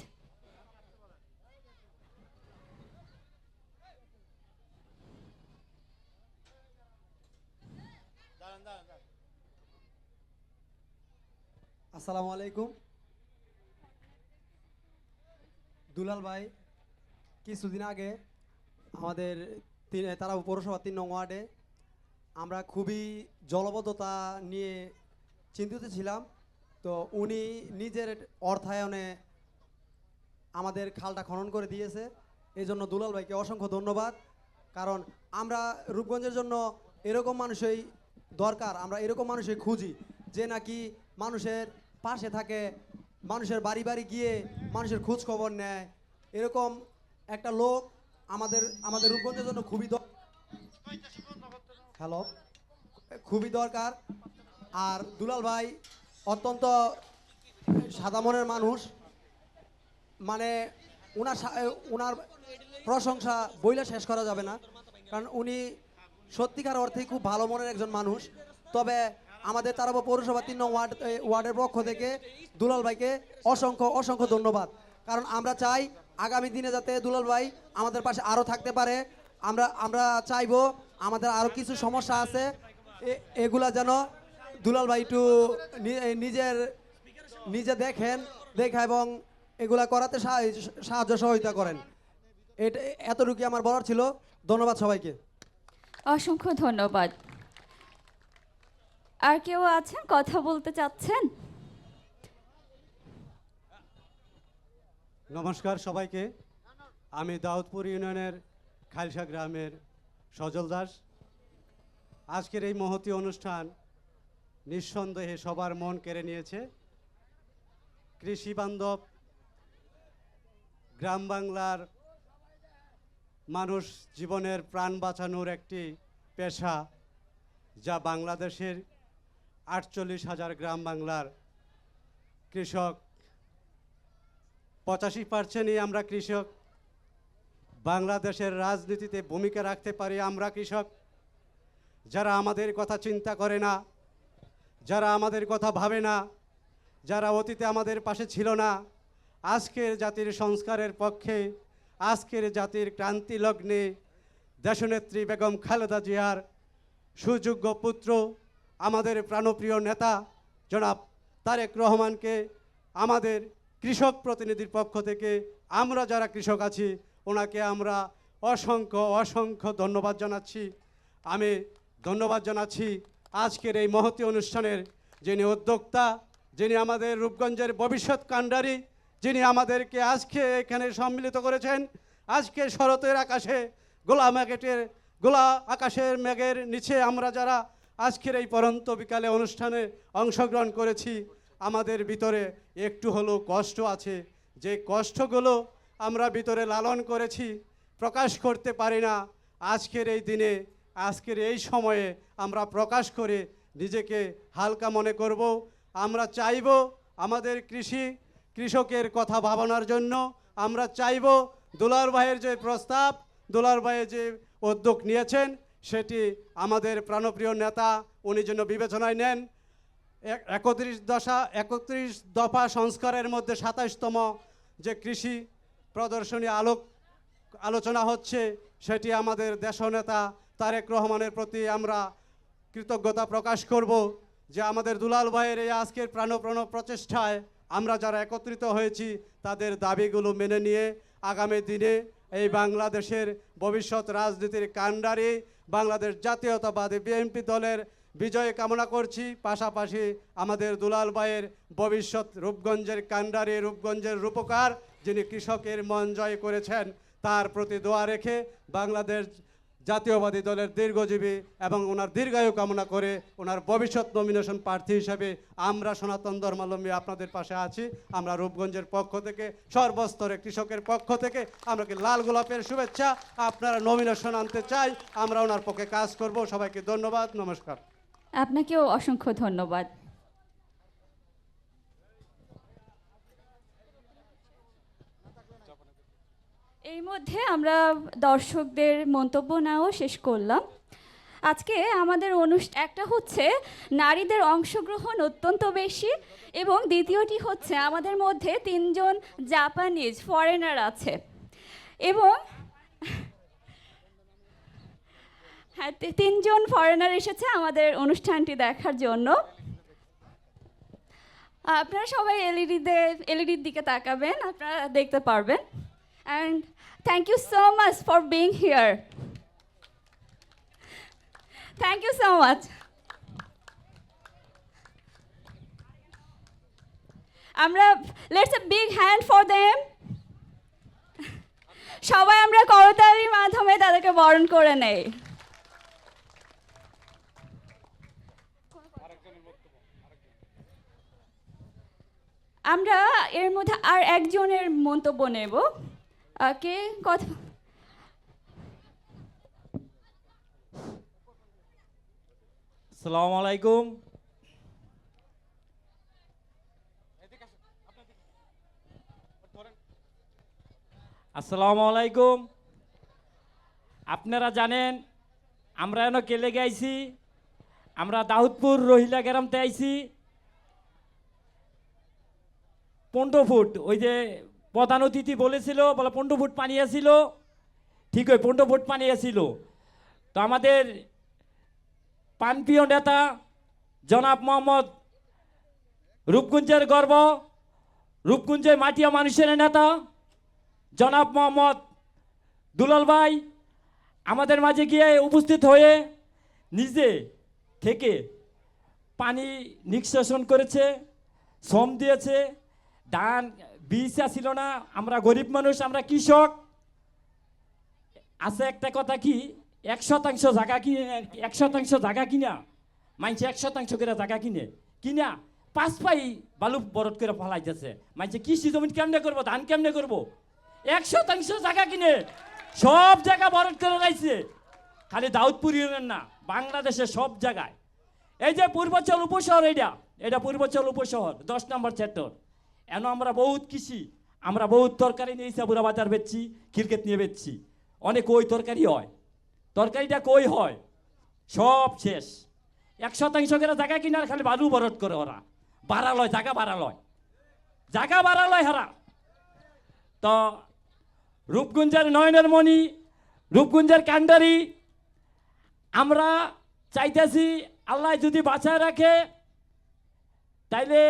আসসালামু আলাইকুম। দুলাল ভাই কিছুদিন আগে আমাদের তারা পৌরসভা 3 নং ওয়ার্ডে আমরা খুবই জলবদ্ধতা নিয়ে চিন্তিত ছিলাম। তো উনি নিজের অর্থায়নে আমাদের খালটা খনন করে দিয়েছে, এই জন্য দুলাল ভাইকে অসংখ্য ধন্যবাদ। কারণ আমরা রূপগঞ্জের জন্য এরকম মানুষই দরকার, আমরা এরকম মানুষই খুঁজি যে নাকি মানুষের পাশে থাকে, মানুষের বাড়ি বাড়ি গিয়ে মানুষের খোঁজ খবর নেয়। এরকম একটা লোক আমাদের রূপগঞ্জের জন্য খুবই দরকার। আর দুলাল ভাই অত্যন্ত সাদা মনের মানুষ, মানে ওনার প্রশংসা বইলে শেষ করা যাবে না, কারণ উনি সত্যিকার অর্থেই খুব ভালো মনের একজন মানুষ। তবে আমাদের তারাবো পৌরসভা 3 নং ওয়ার্ডের পক্ষ থেকে দুলাল ভাইকে অসংখ্য ধন্যবাদ। কারণ আমরা চাই আগামী দিনে যাতে দুলাল ভাই আমাদের পাশে আরও থাকতে পারে। আমরা চাইবো আমাদের আরও কিছু সমস্যা আছে, এগুলা যেন দুলাল ভাই একটু নিজে দেখা এবং এগুলা করাতে সাহায্য সহযোগিতা করেন। এতটুকু আমার বলার ছিল। ধন্যবাদ সবাইকে। অসংখ্য ধন্যবাদ। আর কেউ আছেন কথা বলতে চাচ্ছেন? নমস্কার সবাইকে। আমি দাউদপুর ইউনিয়নের খালসা গ্রামের সজল দাস। আজকের এই মহতী অনুষ্ঠান নিঃসন্দেহে সবার মন কেড়ে নিয়েছে। কৃষি বান্ধব গ্রাম বাংলার মানুষ জীবনের প্রাণ বাঁচানোর একটি পেশা, যা বাংলাদেশের 48,000 গ্রাম বাংলার কৃষক 85%ই আমরা কৃষক। বাংলাদেশের রাজনীতিতে ভূমিকা রাখতে পারি আমরা কৃষক। যারা আমাদের কথা চিন্তা করে না, যারা আমাদের কথা ভাবে না, যারা অতীতে আমাদের পাশে ছিল না, আজকের জাতির সংস্কারের পক্ষে, আজকের জাতির ক্রান্তি লগ্নে দেশনেত্রী বেগম খালেদা জিয়ার সুযোগ্য পুত্র, আমাদের প্রাণপ্রিয় নেতা জনাব তারেক রহমানকে আমাদের কৃষক প্রতিনিধির পক্ষ থেকে আমরা যারা কৃষক আছি ওনাকে আমরা অসংখ্য ধন্যবাদ জানাচ্ছি। আমি ধন্যবাদ জানাচ্ছি আজকের এই মহতী অনুষ্ঠানের যিনি উদ্যোক্তা, যিনি আমাদের রূপগঞ্জের ভবিষ্যৎ কাণ্ডারি, যিনি আমাদেরকে আজকে এখানে সম্মিলিত করেছেন। আজকে শরতের আকাশে গোলা আকাশের মেঘের নিচে আমরা যারা আজকের এই পরন্ত বিকালে অনুষ্ঠানে অংশগ্রহণ করেছি, আমাদের ভিতরে একটু হলেও কষ্ট আছে। যে কষ্টগুলো আমরা ভিতরে লালন করেছি, প্রকাশ করতে পারি না। আজকের এই দিনে, আজকের এই সময়ে আমরা প্রকাশ করে নিজেকে হালকা মনে করব। আমরা চাইব আমাদের কৃষকের কথা ভাবনার জন্য। আমরা চাইব দুলাল ভাইয়ের যে প্রস্তাব, দুলাল ভাইয়ের যে উদ্যোগ নিয়েছেন, সেটি আমাদের প্রাণপ্রিয় নেতা উনি যেন বিবেচনায় নেন। 31 দফা সংস্কারের মধ্যে 27তম যে কৃষি প্রদর্শনী আলোচনা হচ্ছে, সেটি আমাদের দেশনেতা তারেক রহমানের প্রতি আমরা কৃতজ্ঞতা প্রকাশ করব যে আমাদের দুলাল ভাইয়ের এই আজকের প্রাণপ্রাণ প্রচেষ্টায় আমরা যারা একত্রিত হয়েছি তাদের দাবিগুলো মেনে নিয়ে আগামী দিনে এই বাংলাদেশের ভবিষ্যৎ রাজনীতির কাণ্ডারি বাংলাদেশ জাতীয়তাবাদী বিএনপি দলের বিজয় কামনা করছি। পাশাপাশি আমাদের দুলাল ভাইয়ের ভবিষ্যৎ রূপগঞ্জের কাণ্ডারি, রূপগঞ্জের রূপকার, যিনি কৃষকের মন জয় করেছেন, তার প্রতি দোয়া রেখে বাংলাদেশ জাতীয়বাদী দলের দীর্ঘজীবী এবং ওনার দীর্ঘায়ু কামনা করে ওনার ভবিষ্যৎ নমিনেশন প্রার্থী হিসেবে আমরা সনাতন ধর্মাবলম্বী আপনাদের পাশে আছি। আমরা রূপগঞ্জের পক্ষ থেকে, সর্বস্তরে কৃষকের পক্ষ থেকে আমরা কি লাল গোলাপের শুভেচ্ছা, আপনারা নমিনেশন আনতে চাই, আমরা ওনার পক্ষে কাজ করব। সবাইকে ধন্যবাদ, নমস্কার। আপনাকেও অসংখ্য ধন্যবাদ। এই মধ্যে আমরা দর্শকদের মন্তব্য নেওয়াও শেষ করলাম। আজকে আমাদের একটা হচ্ছে নারীদের অংশগ্রহণ অত্যন্ত বেশি, এবং দ্বিতীয়টি হচ্ছে আমাদের মধ্যে 3 জন জাপানিজ ফরেনার আছে, এবং হ্যাঁ 3 জন ফরেনার এসেছে আমাদের অনুষ্ঠানটি দেখার জন্য। আপনারা সবাই এলইডির দিকে তাকাবেন, আপনারা দেখতে পারবেন। And thank you so much for being here. Thank you so much. আমরা let's a big hand for them. সবাই আমরা করতালির মাধ্যমে তাদেরকে বরণ করে নেই। আমরা এর মধ্যে আর একজনের মন্তব্য নেব। কে কথা? আসসালামু আলাইকুম। আসসালামু আলাইকুম। আপনারা জানেন আমরা এনে কেলে গাইছি, আমরা দাউদপুর রহিলা গ্রামতে আইছি। 15 ফুট, ওই যে প্রধান অতিথি বলেছিল, বলে 15 ফুট পানি আসিল, ঠিক ওই 15 ফুট পানি আসিল। তো আমাদের প্রাণপ্রিয় নেতা জনাব মোহাম্মদ রূপগঞ্জের গর্ব, রূপগঞ্জের মাটিয়া মানুষের নেতা জনাব মোহাম্মদ দুলাল ভাই আমাদের মাঝে গিয়ে উপস্থিত হয়ে নিজে থেকে পানি নিষ্কাশন করেছে, শ্রম দিয়েছে। ধান বীজ ছিল না, আমরা গরিব মানুষ, আমরা কৃষক। আছে একটা কথা কি, 1% জায়গা কিনে, 1% জায়গা কিনা মানছে 1% করে জায়গা কিনা 5 পাই বালু বরদ করে ফেলাইতেছে। মানছে কৃষি জমি কেমনে করবো, ধান কেমনে করবো? 1% জায়গা কিনে সব জায়গা বরদ করে রাখছে। খালি দাউদপুর ইউনিয়ন না, বাংলাদেশের সব জায়গায়। এই যে পূর্বাঞ্চল উপশহর, এটা পূর্বাঞ্চল উপশহর 10 নম্বর সেক্টর। এন আমরা বহুত কৃষি, আমরা বহুত তরকারি নিয়ে বুড়া বাজার বেচছি, ক্রিকেট নিয়ে বেচছি। অনেক ওই তরকারি হয়, তরকারিটা কই হয় সব শেষ। 1% করে জায়গা কিনার খালি বালু বরদ করে ওরা, বাড়ালয় জায়গা বাড়ালয় হারা। তো রূপগঞ্জের নয়নের মণি, রূপগঞ্জের কান্ডারি, আমরা চাইতেছি আল্লাহ যদি বাঁচায় রাখে তাইলে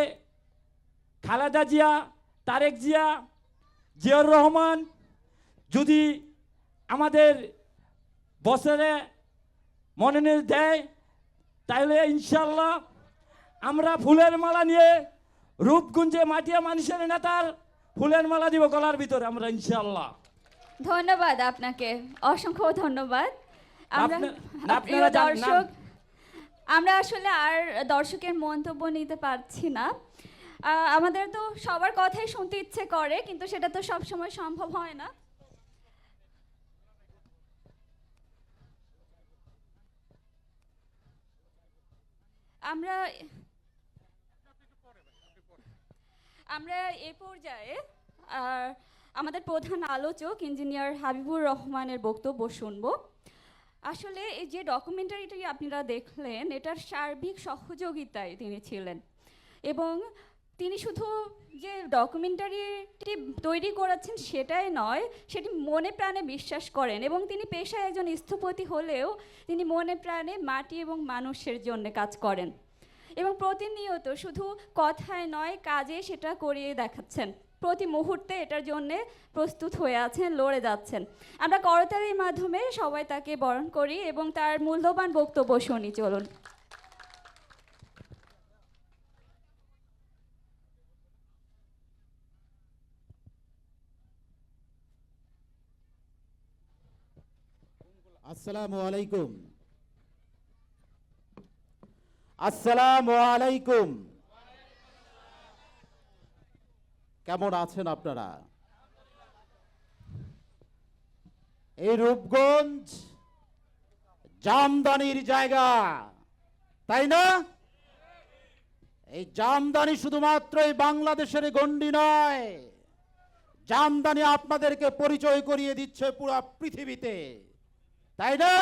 খালেদা জিয়া, তারেক জিয়া, জিয়াউর রহমান যদি আমাদের বছরে মনোনয়ন দেয় তাহলে ইনশাল্লাহ আমরা ফুলের মালা নিয়ে রূপগঞ্জে মাটিয়া মানুষের নেতার ফুলের মালা দিব গলার ভিতরে আমরা ইনশাল্লাহ। ধন্যবাদ আপনাকে, অসংখ্য ধন্যবাদ। আমরা আপনারা দর্শক, আমরা আসলে আর দর্শকের মন্তব্য নিতে পারছি না। আমাদের তো সবার কথাই শুনতে ইচ্ছে করে, কিন্তু সেটা তো সব সময় সম্ভব হয় না। আমরা এ পর্যায়ে আমাদের প্রধান আলোচক ইঞ্জিনিয়ার হাবিবুর রহমানের বক্তব্য শুনব। আসলে এই যে ডকুমেন্টারিটি আপনারা দেখলেন, এটার সার্বিক সহযোগিতায় তিনি ছিলেন, এবং তিনি শুধু যে ডকুমেন্টারিটি তৈরি করাচ্ছেন সেটাই নয়, সেটি মনে প্রাণে বিশ্বাস করেন, এবং তিনি পেশায় একজন স্থপতি হলেও তিনি মনে প্রাণে মাটি এবং মানুষের জন্য কাজ করেন, এবং প্রতিনিয়ত শুধু কথায় নয় কাজে সেটা করিয়ে দেখাচ্ছেন। প্রতি মুহূর্তে এটার জন্যে প্রস্তুত হয়ে আছেন, লড়ে যাচ্ছেন। আমরা করতালির মাধ্যমে সবাই তাকে বরণ করি এবং তার মূল্যবান বক্তব্য শুনি। চলুন। আসসালামু আলাইকুম। আসসালামু আলাইকুম। কেমন আছেন আপনারা? এই রূপগঞ্জ জামদানির জায়গা, তাই না? এই জামদানি শুধুমাত্র এই বাংলাদেশের গণ্ডি নয়, জামদানি আপনাদেরকে পরিচয় করিয়ে দিচ্ছে পুরো পৃথিবীতে, তাই না?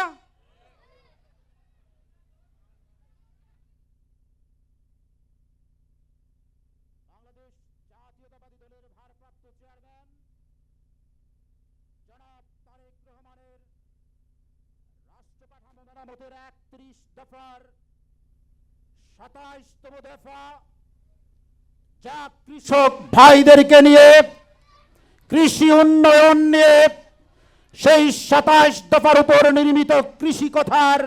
বাংলাদেশ জাতীয়তাবাদী দলের ভারপ্রাপ্ত চেয়ারম্যান জনাব তারেক রহমানের রাষ্ট্র কাঠামো মেরামতের ৩১ দফার ২৭তম দফা, যা কৃষক ভাইদেরকে নিয়ে, কৃষি উন্নয়ন নিয়ে, সেই ২৭ দফার উপর নির্মিত কৃষি কথার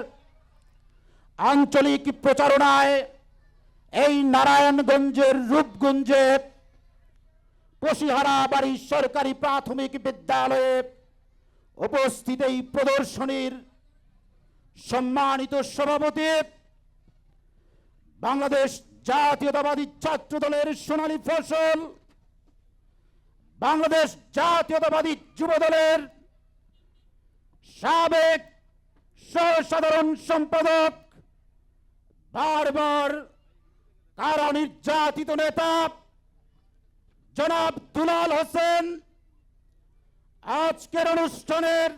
আঞ্চলিক প্রচারণায় এই নারায়ণগঞ্জের রূপগঞ্জে পশিহারা বাড়ি সরকারি প্রাথমিক বিদ্যালয়ে উপস্থিত এই প্রদর্শনীর সম্মানিত সভাপতি, বাংলাদেশ জাতীয়তাবাদী ছাত্র দলের সোনালী ফসল, বাংলাদেশ জাতীয়তাবাদী যুব দলের সাবেক সাধারণ সম্পাদক, বারবার কারা নির্যাতিত নেতা জনাব দুলাল হোসেন, আজকের অনুষ্ঠানের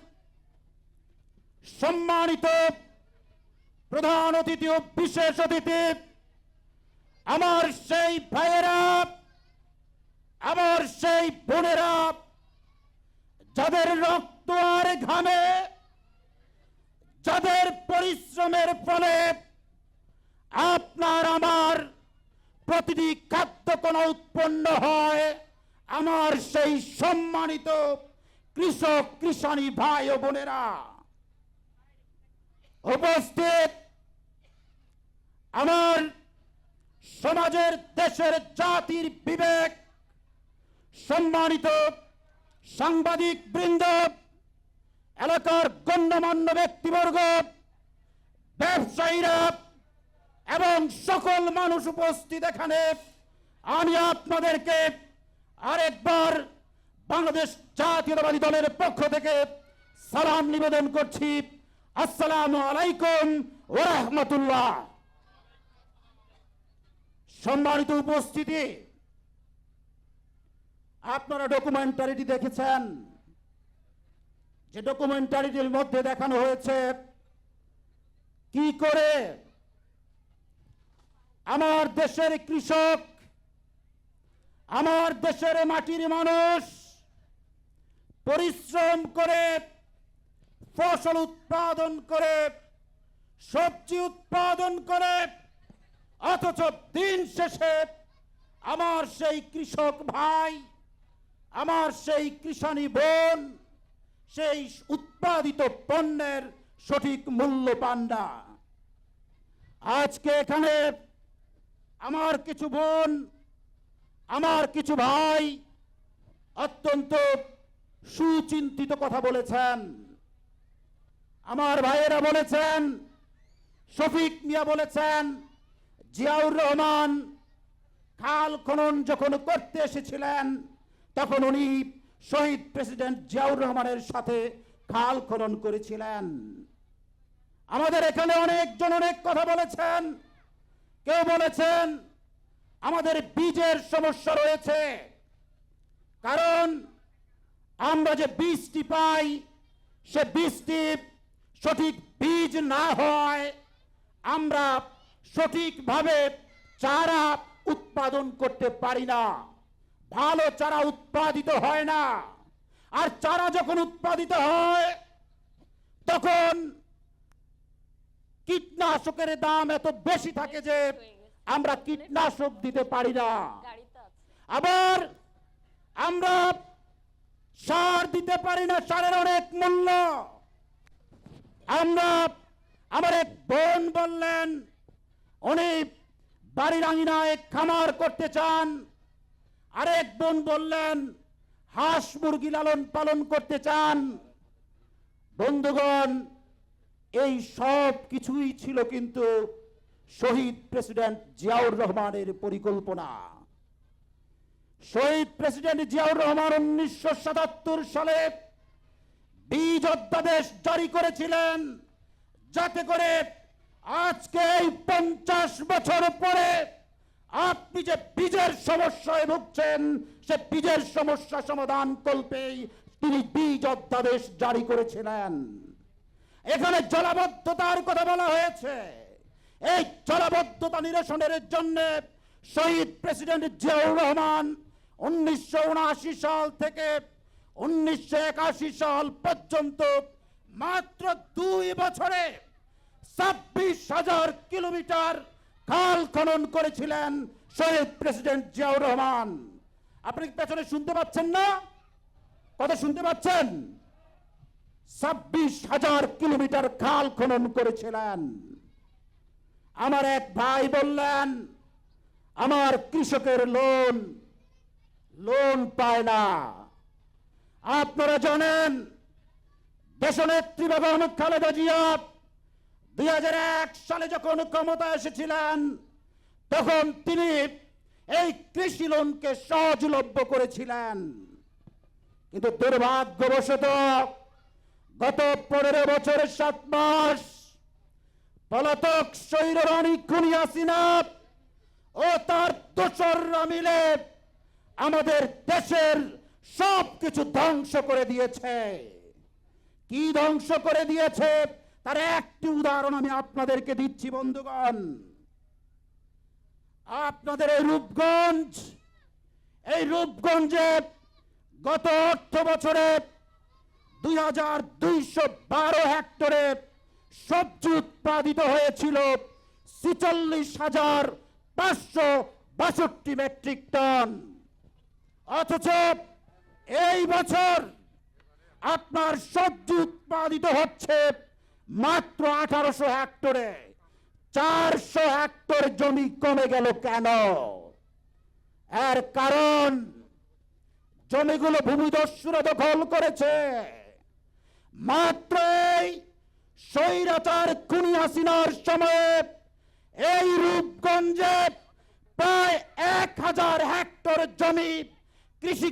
সম্মানিত প্রধান অতিথি ও বিশেষ অতিথি, আমার সেই ভাইয়েরা, আমার সেই বোনেরা, যাদের রক্ত আর ঘামে, যাদের পরিশ্রমের ফলে আপনার আমার প্রতিটি খাদ্যকণা উৎপন্ন হয়, আমার সেই সম্মানিত কৃষক কৃষাণী ভাই ও বোনেরা উপস্থিত, আমার সমাজের, দেশের, জাতির বিবেক, সম্মানিত সাংবাদিক বৃন্দ, এলাকার গণ্যমান্য ব্যক্তিবর্গ, ব্যবসায়ীরা এবং সকল মানুষ উপস্থিত এখানে, আমি আপনাদেরকে আরেকবার বাংলাদেশ জাতীয়তাবাদী দলের পক্ষ থেকে সালাম নিবেদন করছি। আসসালামু আলাইকুম ওয়া রাহমাতুল্লাহ। সম্মানিত উপস্থিতি, আপনারা ডকুমেন্টারিটি দেখেছেন, যে ডকুমেন্টারিটির মধ্যে দেখানো হয়েছে কি করে আমার দেশের কৃষক, আমার দেশের মাটির মানুষ পরিশ্রম করে, ফসল উৎপাদন করে, সবজি উৎপাদন করে, অথচ দিন শেষে আমার সেই কৃষক ভাই, আমার সেই কৃষাণী বোন সেই উৎপাদিত পণ্যের সঠিক মূল্য পান না। আজকে এখানে আমার কিছু বোন, আমার কিছু ভাই অত্যন্ত সুচিন্তিত কথা বলেছেন। আমার ভাইয়েরা বলেছেন, শফিক মিয়া বলেছেন, জিয়াউর রহমান খাল খনন যখন করতে এসেছিলেন তখন উনি শহীদ প্রেসিডেন্ট জিয়াউর রহমানের সাথে খাল খনন করেছিলেন। আমাদের এখানে অনেকজন অনেক কথা বলেছেন। কেউ বলেছেন আমাদের বীজের সমস্যা রয়েছে, কারণ আমরা যে বীজটি পাই সে বীজটি সঠিক বীজ না হয় আমরা সঠিকভাবে চারা উৎপাদন করতে পারি না, ভালো চারা উৎপাদিত হয় না। আর চারা যখন উৎপাদিত হয় তখন কীটনাশকের দাম এত বেশি থাকে যে আমরা কীটনাশক দিতে পারি না। আবার আমরা সার দিতে পারি না, সারের অনেক মূল্য। আমার এক বোন বললেন উনি বাড়ির আঙিনায় খামার করতে চান, আরেক বোন বললেন হাঁস মুরগি লালন পালন করতে চান। বন্ধুগণ, এই সব কিছুই ছিল কিন্তু শহীদ প্রেসিডেন্ট জিয়াউর রহমানের পরিকল্পনা। শহীদ প্রেসিডেন্ট জিয়াউর রহমান 1977 সালে বীজ অধ্যাদেশ জারি করেছিলেন, যাতে করে আজকে এই 50 বছর পরে আপনি যে বীজের সমস্যায় ভুগছেন, সে বীজের সমস্যা সমাধান কল্পেই তিনি বীজ অধ্যাদেশ জারি করেছিলেন। এখানে জলাবদ্ধতার কথা বলা হয়েছে। এই জলাবদ্ধতা নিরসনের জন্য শহীদ প্রেসিডেন্ট জিয়াউর রহমান 1979 সাল থেকে 1981 সাল পর্যন্ত মাত্র 2 বছরে 26,000 কিলোমিটার খাল খনন করেছিলেন শহীদ প্রেসিডেন্ট জিয়াউর রহমান। আপনি পেছনে শুনতে পাচ্ছেন না? কথা শুনতে পাচ্ছেন? 26,000 কিলোমিটার খাল খনন করেছিলেন। আমার এক ভাই বললেন, আমার কৃষকের লোন পায় না। আপনারা জানেন দেশনেত্রী বেগম খালেদা জিয়া 2001 সালে যখন ক্ষমতা এসেছিলেন, তখন তিনি এই কৃষি লোনকে সহজলভ্য করেছিলেন। কিন্তু দুর্ভাগ্যবশত গত 15 বছর 7 মাস পলাতক স্বৈররানী খুনি হাসিনা ও তার দোসররা মিলে আমাদের দেশের সবকিছু ধ্বংস করে দিয়েছে। কি ধ্বংস করে দিয়েছে তার একটি উদাহরণ আমি আপনাদেরকে দিচ্ছি বন্ধুগণ। আপনাদের এই রূপগঞ্জে গত অর্থ বছরে 2212 হেক্টরে সবজি উৎপাদিত হয়েছিল 46,562 মেট্রিক টন। অথচ এই বছর আপনার সবজি উৎপাদিত হচ্ছে মাত্র 1800 হেক্টরে। 400 হেক্টর জমি কমে গেল কেন? এর কারণ জমিগুলো ভূমিদস্যুরা দখল করেছে। মাত্র এই স্বৈরাচার খুনি হাসিনার সময়ে এই রূপগঞ্জে প্রায় 1000 হেক্টর জমি কৃষি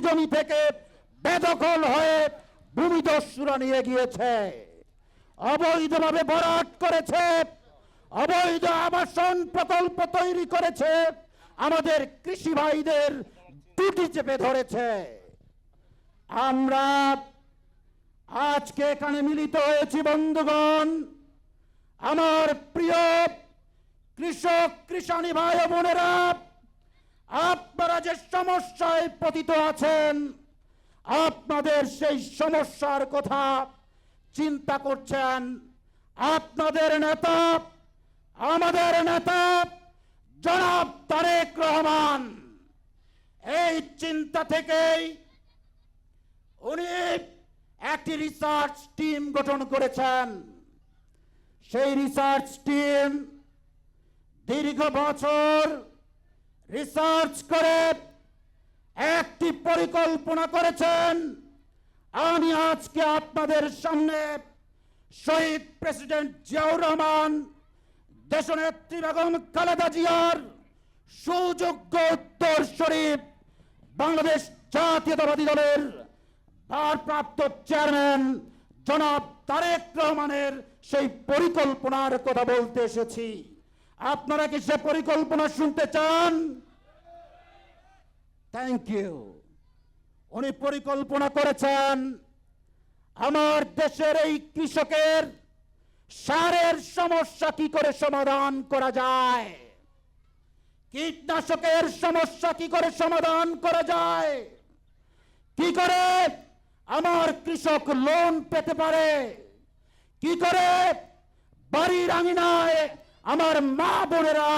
জমি থেকে বেদখল হয়ে ভূমিদস্যুরা নিয়ে গিয়েছে। অবৈধভাবে ভরাট করেছে, অবৈধ আবাসন প্রকল্প তৈরি করেছে, আমাদের কৃষি ভাইদের টুটি চেপে ধরেছে। আমরা আজকে এখানে মিলিত হয়েছি বন্ধুগণ, আমার প্রিয় কৃষক কৃষানী ভাই ও বোনেরা, আপনারা যে সমস্যায় পতিত আছেন, আপনাদের সেই সমস্যার কথা চিন্তা করছেন আপনাদের নেতা, আমাদের নেতা জনাব তারেক রহমান। এই চিন্তা থেকেই উনি একটি রিসার্চ টিম গঠন করেছেন। সেই রিসার্চ টিম দীর্ঘ বছর রিসার্চ করে একটি পরিকল্পনা করেছেন। আমি আজকে আপনাদের সামনে শহীদ প্রেসিডেন্ট জিয়াউর রহমান, দেশনেত্রী বেগম খালেদা জিয়ার সুযোগ্য উত্তরসূরি বাংলাদেশ জাতীয়তাবাদী দলের ভারপ্রাপ্ত চেয়ারম্যান জনাব তারেক রহমানের সেই পরিকল্পনার কথা বলতে এসেছি। আপনারা কি সে পরিকল্পনা শুনতে চান? Thank you. উনি পরিকল্পনা করেছেন আমার দেশের এই কৃষকের সারের সমস্যা কি করে সমাধান করা যায়, কীটনাশকের সমস্যা কি করে সমাধান করা যায়, কি করে আমার কৃষক লোন পেতে পারে, কি করে বাড়ির আঙিনায় আমার মা বোনেরা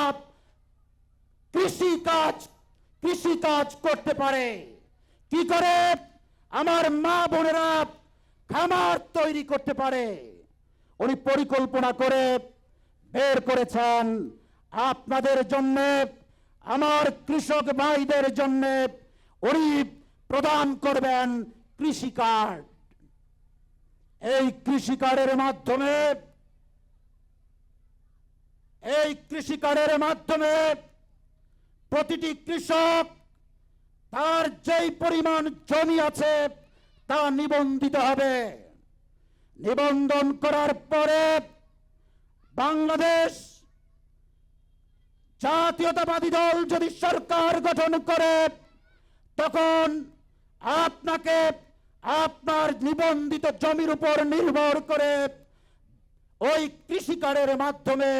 কৃষি কাজ করতে পারে, কি করে আমার মা বোনেরা খামার তৈরি করতে পারে। উনি পরিকল্পনা করে বের করেছেন আপনাদের জন্য, আমার কৃষক ভাইদের জন্য উনি প্রদান করবেন কৃষি কার্ড। এই কৃষি কার্ডের মাধ্যমে প্রতিটি কৃষক তার যেই পরিমাণ জমি আছে তা নিবন্ধিত হবে। নিবন্ধন করার পরে বাংলাদেশ জাতীয়তাবাদী দল যদি সরকার গঠন করে তখন আপনাকে আপনার নিবন্ধিত জমির উপর নির্ভর করে ওই কৃষি কার্ডের মাধ্যমে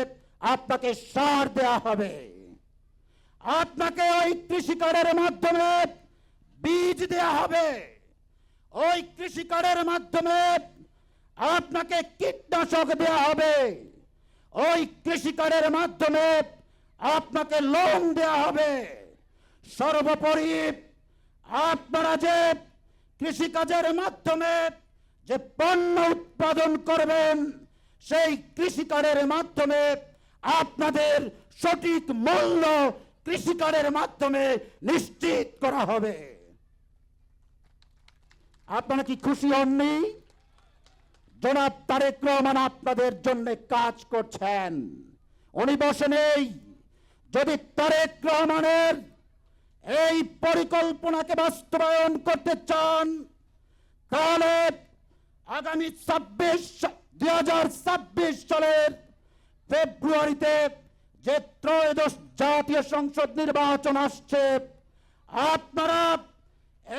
আপনাকে সার দেয়া হবে। আপনাকে ওই কৃষি কার্ডের মাধ্যমে বীজ দেয়া হবে। ওই কৃষি কার্ডের মাধ্যমে আপনাকে কীটনাশক দেয়া হবে। ওই কৃষি কার্ডের মাধ্যমে আপনাকে লোন দেয়া হবে। সর্বোপরি আপনারা যে কৃষিকাজের মাধ্যমে যে পণ্য উৎপাদন করবেন সেই কৃষিকাজের মাধ্যমে আপনাদের সঠিক মূল্য কৃষিকাজের মাধ্যমে নিশ্চিত করা হবে। আপনারা কি খুশি হননি? জনাব তারেক রহমান আপনাদের জন্য কাজ করছেন, উনি বসে নেই। যদি তারেক রহমানের এই পরিকল্পনাকে বাস্তবায়ন করতে চান তাহলে আগামী 2026 সালের ফেব্রুয়ারিতে যে ত্রয়োদশ জাতীয় সংসদ নির্বাচন আসছে, আপনারা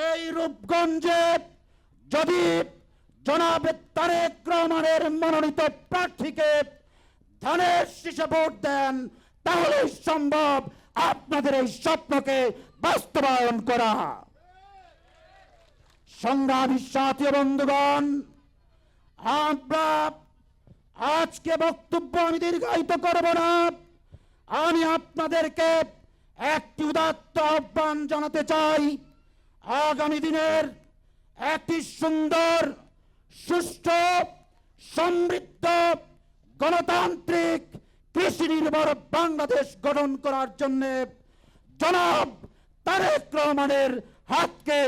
এই রূপগঞ্জে যদি জনাব তারেক রহমানের মনোনীত প্রার্থীকে ধানের শীষে ভোট দেন তাহলে সম্ভব আপনাদের এই স্বপ্নকে বাস্তবায়ন করা। সংগ্রামী সাথী বন্ধুগণ, আমরা আজকে বক্তব্য আমি দীর্ঘায়িত করব না। আমি আপনাদেরকে একটি উদাত্ত আহ্বান জানাতে চাই। আগামী দিনের একটি সুন্দর, সুষ্ঠু, সমৃদ্ধ, গণতান্ত্রিক, কৃষি নির্ভর বাংলাদেশ গঠন করার জন্য জনাব তারেক রহমানের হাতকে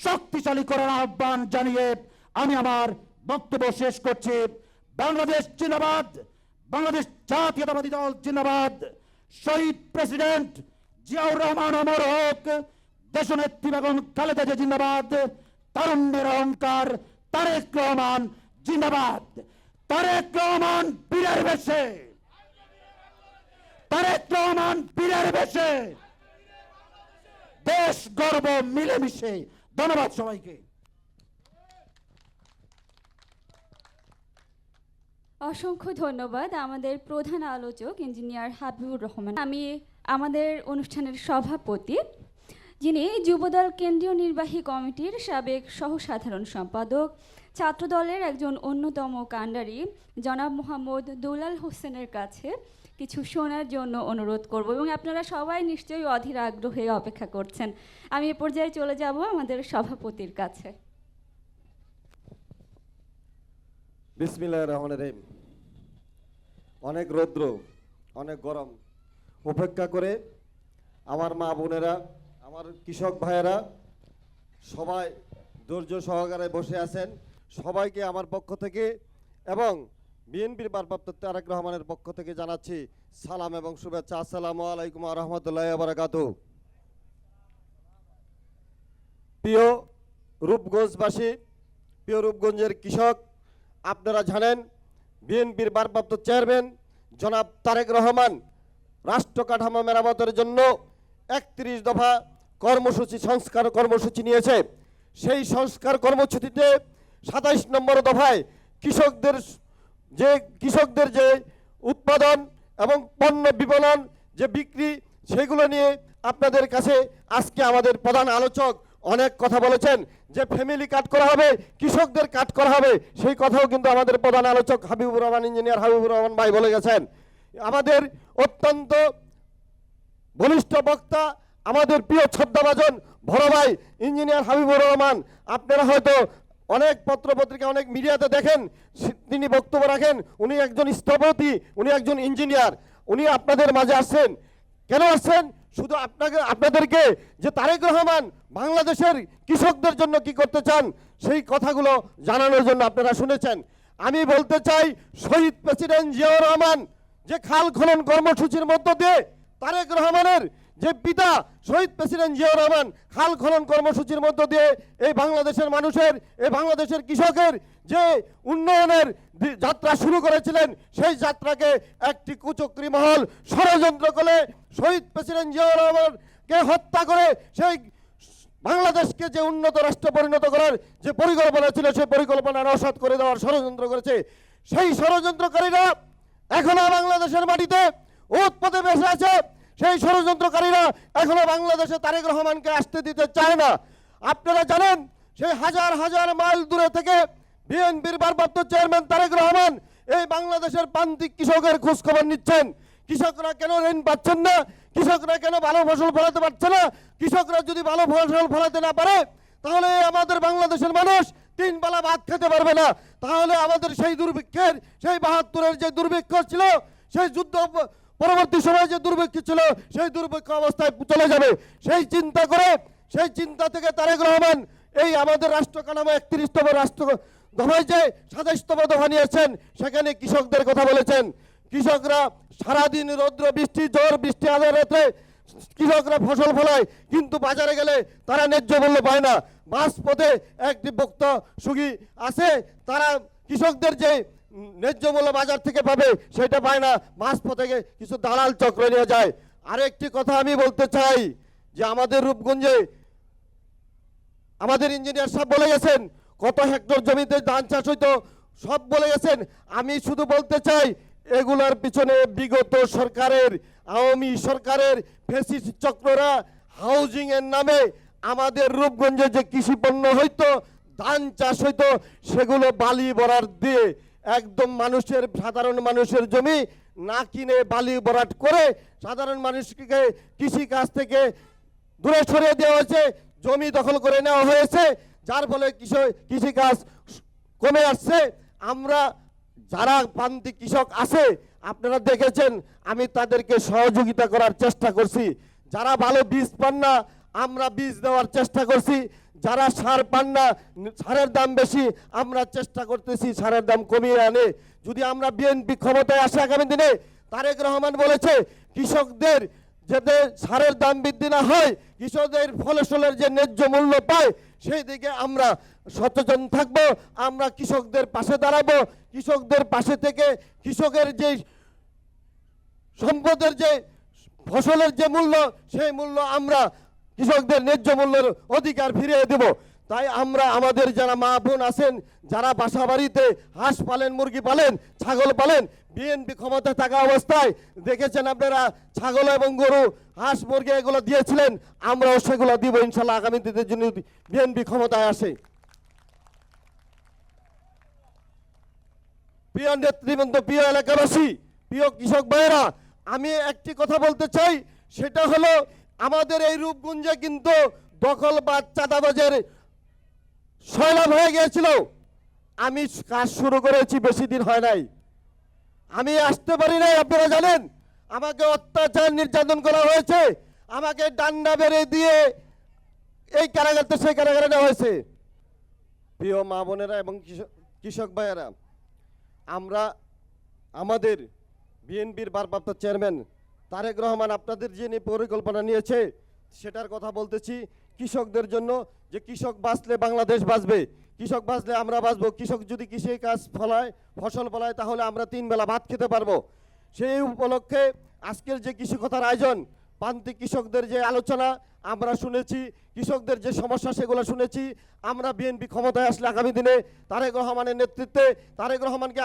শক্তিশালী করার আহ্বান জানিয়ে আমি আমার বক্তব্য শেষ করছি। বাংলাদেশ জিন্দাবাদ, বাংলাদেশ জাতীয়তাবাদী দল জিন্দাবাদ, শহীদ প্রেসিডেন্ট জিয়াউর রহমান অমর হোক, দেশনেত্রী বেগম খালেদা জিয়া জিন্দাবাদ, তারুণ্যের অহংকার তারেক রহমান জিন্দাবাদ। তারেক রহমান বীরের বেশে, তারেক রহমান বীরের বেশে, দেশ গর্ব মিলেমিশে। ধন্যবাদ সবাইকে। অসংখ্য ধন্যবাদ আমাদের প্রধান আলোচক ইঞ্জিনিয়ার হাবিবুর রহমান। আমি আমাদের অনুষ্ঠানের সভাপতি, যিনি যুবদল কেন্দ্রীয় নির্বাহী কমিটির সাবেক সহসাধারণ সম্পাদক, ছাত্রদলের একজন অন্যতম কাণ্ডারি জনাব মোহাম্মদ দুলাল হোসেনের কাছে কিছু শোনার জন্য অনুরোধ করব এবং আপনারা সবাই নিশ্চয়ই অধীর আগ্রহে অপেক্ষা করছেন। আমি এ পর্যায়ে চলে যাব আমাদের সভাপতির কাছে। বিসমিল্লাহির রহমানির রহিম। অনেক রৌদ্র, অনেক গরম উপেক্ষা করে আমার মা বোনেরা, আমার কৃষক ভাইয়েরা সবাই ধৈর্য সহকারে বসে আছেন। সবাইকে আমার পক্ষ থেকে এবং বিএনপির ভারপ্রাপ্ত তারেক রহমানের পক্ষ থেকে জানাচ্ছি সালাম এবং শুভেচ্ছা। আসসালামু আলাইকুম ওয়া রাহমাতুল্লাহি ওয়া বারাকাতুহু। প্রিয় রূপগঞ্জবাসী, প্রিয় রূপগঞ্জের কৃষক, আপনারা জানেন বিএনপির ভারপ্রাপ্ত চেয়ারম্যান জনাব তারেক রহমান রাষ্ট্র কাঠামো মেরামতের জন্য 31 দফা কর্মসূচি, সংস্কার কর্মসূচি নিয়েছে। সেই সংস্কার কর্মসূচিতে 27 নম্বর দফায় কৃষকদের যে উৎপাদন এবং পণ্য বিপণন যে বিক্রি, সেগুলো নিয়ে আপনাদের কাছে আজকে আমাদের প্রধান আলোচক অনেক কথা বলেছেন যে ফ্যামিলি কাট করা হবে, কৃষকদের কাট করা হবে। সেই কথাও কিন্তু আমাদের প্রধান আলোচক হাবিবুর রহমান, ইঞ্জিনিয়ার হাবিবুর রহমান ভাই বলে গেছেন। আমাদের অত্যন্ত ঘনিষ্ঠ বক্তা, আমাদের প্রিয় শ্রদ্ধাভাজন বড় ভাই ইঞ্জিনিয়ার হাবিবুর রহমান, আপনারা হয়তো অনেক পত্রপত্রিকা, অনেক মিডিয়াতে দেখেন তিনি বক্তব্য রাখেন। উনি একজন স্থপতি, উনি একজন ইঞ্জিনিয়ার। উনি আপনাদের মাঝে আসছেন। কেন আসছেন? শুধু আপনাদেরকে যে তারেক রহমান বাংলাদেশের কৃষকদের জন্য কি করতে চান সেই কথাগুলো জানানোর জন্য আপনারা শুনেছেন। আমি বলতে চাই, শহীদ প্রেসিডেন্ট জিয়াউর রহমান যে খাল খনন কর্মসূচির মধ্য দিয়ে তারেক রহমানের যে পিতা শহীদ প্রেসিডেন্ট জিয়াউর রহমান খাল খনন কর্মসূচির মধ্য দিয়ে এই বাংলাদেশের মানুষের, এই বাংলাদেশের কৃষকের যে উন্নয়নের যাত্রা শুরু করেছিলেন, সেই যাত্রাকে একটি কুচক্রী মহল ষড়যন্ত্র করে শহীদ প্রেসিডেন্ট জিয়াউর রহমানকে হত্যা করে সেই বাংলাদেশকে যে উন্নত রাষ্ট্রে পরিণত করার যে পরিকল্পনা ছিল, সেই পরিকল্পনা নস্যাৎ করে দেওয়ার ষড়যন্ত্র করেছে। সেই ষড়যন্ত্রকারীরা এখনো বাংলাদেশের মাটিতে উৎপদে বেসে আছে। সেই ষড়যন্ত্রকারীরা এখনো বাংলাদেশে তারেক রহমানকে আসতে দিতে চায় না। আপনারা জানেন, সেই হাজার হাজার মাইল দূরে থেকে বিএনপির ভারপ্রাপ্ত চেয়ারম্যান তারেক রহমান এই বাংলাদেশের প্রান্তিক কৃষকের খোঁজ খবর নিচ্ছেন। কৃষকরা কেন ঋণ পাচ্ছেন না, কৃষকরা কেন ভালো ফসল ফলাতে পারছে না। কৃষকরা যদি ভালো ফসল ফলাতে না পারে, তাহলে আমাদের বাংলাদেশের মানুষ 3 বেলা ভাত খেতে পারবে না। তাহলে আমাদের সেই দুর্ভিক্ষের, সেই 72-এর যে দুর্ভিক্ষ ছিল, সেই যুদ্ধ পরবর্তী সময়ে যে দুর্ভিক্ষ ছিল, সেই দুর্ভিক্ষ অবস্থায় চলে যাবে। সেই চিন্তা করে, সেই চিন্তা থেকে তারেক রহমান এই আমাদের রাষ্ট্র কাঠামো 31তম রাষ্ট্র দফায় যে 27তম দফা নিয়েছেন, সেখানে কৃষকদের কথা বলেছেন। কৃষকরা সারাদিন রৌদ্র বৃষ্টি, ঝড় বৃষ্টি, আধার রাতে কৃষকরা ফসল ফলায়, কিন্তু বাজারে গেলে তারা ন্যায্য মূল্য পায় না। মাঝপথে একটি ভুক্ত সুখী আছে, তারা কৃষকদের যে ন্যায্য মূল্য বাজার থেকে পাবে সেটা পায় না, মাঝপথে কিছু দালাল চক্র নিয়ে যায়। আরেকটি কথা আমি বলতে চাই যে আমাদের রূপগঞ্জে আমাদের ইঞ্জিনিয়ার সাহেব বলে গেছেন কত হেক্টর জমিতে ধান চাষ হইতো, সব বলে গেছেন। আমি শুধু বলতে চাই, এগুলার পিছনে বিগত সরকারের, আওয়ামী সরকারের ফ্যাসিস্ট চক্ররা হাউজিং এর নামে আমাদের রূপগঞ্জে যে কৃষি পণ্য হইতো, ধান চাষ হইতো, সেগুলো বালি বরাট দিয়ে একদম মানুষের, সাধারণ মানুষের জমি না কিনে বালি বরাট করে সাধারণ মানুষকে কৃষি কাজ থেকে দূরে সরিয়ে দেওয়া হয়েছে, জমি দখল করে নেওয়া হয়েছে, যার ফলে কৃষিকাজ কমে আসছে। আমরা যারা প্রান্তিক কৃষক আছে, আপনারা দেখেছেন, আমি তাদেরকে সহযোগিতা করার চেষ্টা করছি। যারা ভালো বীজ পান না, আমরা বীজ দেওয়ার চেষ্টা করছি। যারা সার পান না, সারের দাম বেশি, আমরা চেষ্টা করতেছি সারের দাম কমিয়ে আনে। যদি আমরা বিএনপি ক্ষমতায় আসে আগামী দিনে, তারেক রহমান বলেছে কৃষকদের যাতে সারের দাম বৃদ্ধি না হয়, কৃষকদের ফসলের যে ন্যায্য মূল্য পায়, সেই দিকে আমরা সচেতন থাকব। আমরা কৃষকদের পাশে দাঁড়াবো। কৃষকদের পাশে থেকে কৃষকের যে সম্পদের যে ফসলের যে মূল্য, সেই মূল্য আমরা কৃষকদের ন্যায্য মূল্যের অধিকার ফিরিয়ে দেব। তাই আমরা আমাদের যারা মা বোন আছেন, যারা বাসা বাড়িতে হাঁস পালেন, মুরগি পালেন, ছাগল পালেন, বিএনপি ক্ষমতায় থাকা অবস্থায় দেখেছেন আপনারা ছাগল এবং গরু, হাঁস মুরগি এগুলো দিয়েছিলেন, আমরাও সেগুলো দিব ইনশাল্লাহ আগামী দিনের জন্য বিএনপি ক্ষমতায় আসে। প্রিয় নেতৃবৃন্দ, প্রিয় এলাকাবাসী, প্রিয় কৃষক ভাইয়েরা, আমি একটি কথা বলতে চাই, সেটা হলো আমাদের এই রূপগঞ্জে কিন্তু দখলবাজ, চাঁদাবাজের সয়লাভ হয়ে গিয়েছিল। আমি কাজ শুরু করেছি, বেশি দিন হয় নাই, আমি আসতে পারি নাই। আপনারা জানেন, আমাকে অত্যাচার নির্যাতন করা হয়েছে, আমাকে ডান্ডা বেড়ে দিয়ে এই কারাগারতে সেই কারাগারে নেওয়া হয়েছে। প্রিয় মা বোনেরা এবং কৃষক ভাইয়েরা, আমরা আমাদের বিএনপির ভারপ্রাপ্ত চেয়ারম্যান তারেক রহমান আপনাদের যে পরিকল্পনা নিয়েছে, সেটার কথা বলতেছি। কৃষকদের জন্য, যে কৃষক বাঁচলে বাংলাদেশ বাঁচবে, কৃষক বাঁচলে আমরা বাঁচবো। কৃষক যদি কৃষি কাজ ফলায়, ফসল ফলায়, তাহলে আমরা 3 বেলা ভাত খেতে পারবো। সেই উপলক্ষে আজকের যে কৃষি কথার আয়োজন, প্রান্তিক কৃষকদের যে আলোচনা আমরা শুনেছি, কৃষকদের যে সমস্যা সেগুলো শুনেছি। আমরা বিএনপি ক্ষমতায় আসলে আগামী দিনে তারেক রহমানের নেতৃত্বে, তারেক রহমানকে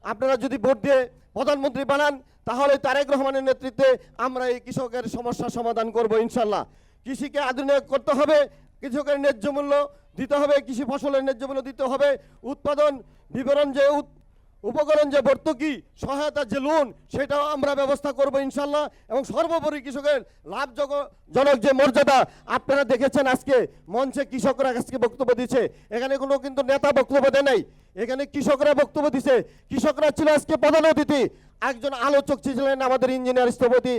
আপনারা যদি ভোট দিয়ে প্রধানমন্ত্রী বানান, তাহলে তারেক রহমানের নেতৃত্বে আমরা এই কৃষকের সমস্যার সমাধান করব ইনশাল্লাহ। কৃষিকে আধুনিক করতে হবে, কৃষকের ন্যায্য মূল্য দিতে হবে, কৃষি ফসলের ন্যায্য মূল্য দিতে হবে, উৎপাদন বিবরণ যে উপকরণ যে ভর্তুকি সহায়তা যে লোন, সেটাও আমরা ব্যবস্থা করব ইনশাল্লাহ। এবং সর্বোপরি কৃষকের লাভজনক যে মর্যাদা, আপনারা দেখেছেন আজকে মঞ্চে কৃষকরা আজকে বক্তব্য দিচ্ছে, এখানে কোনো কিন্তু নেতা বক্তব্য দেয় নাই, এখানে কৃষকরা বক্তব্য দিছে। কৃষকরা ছিল আজকে প্রধান অতিথি, একজন আলোচক ছিলেন আমাদের ইঞ্জিনিয়ার স্থপতি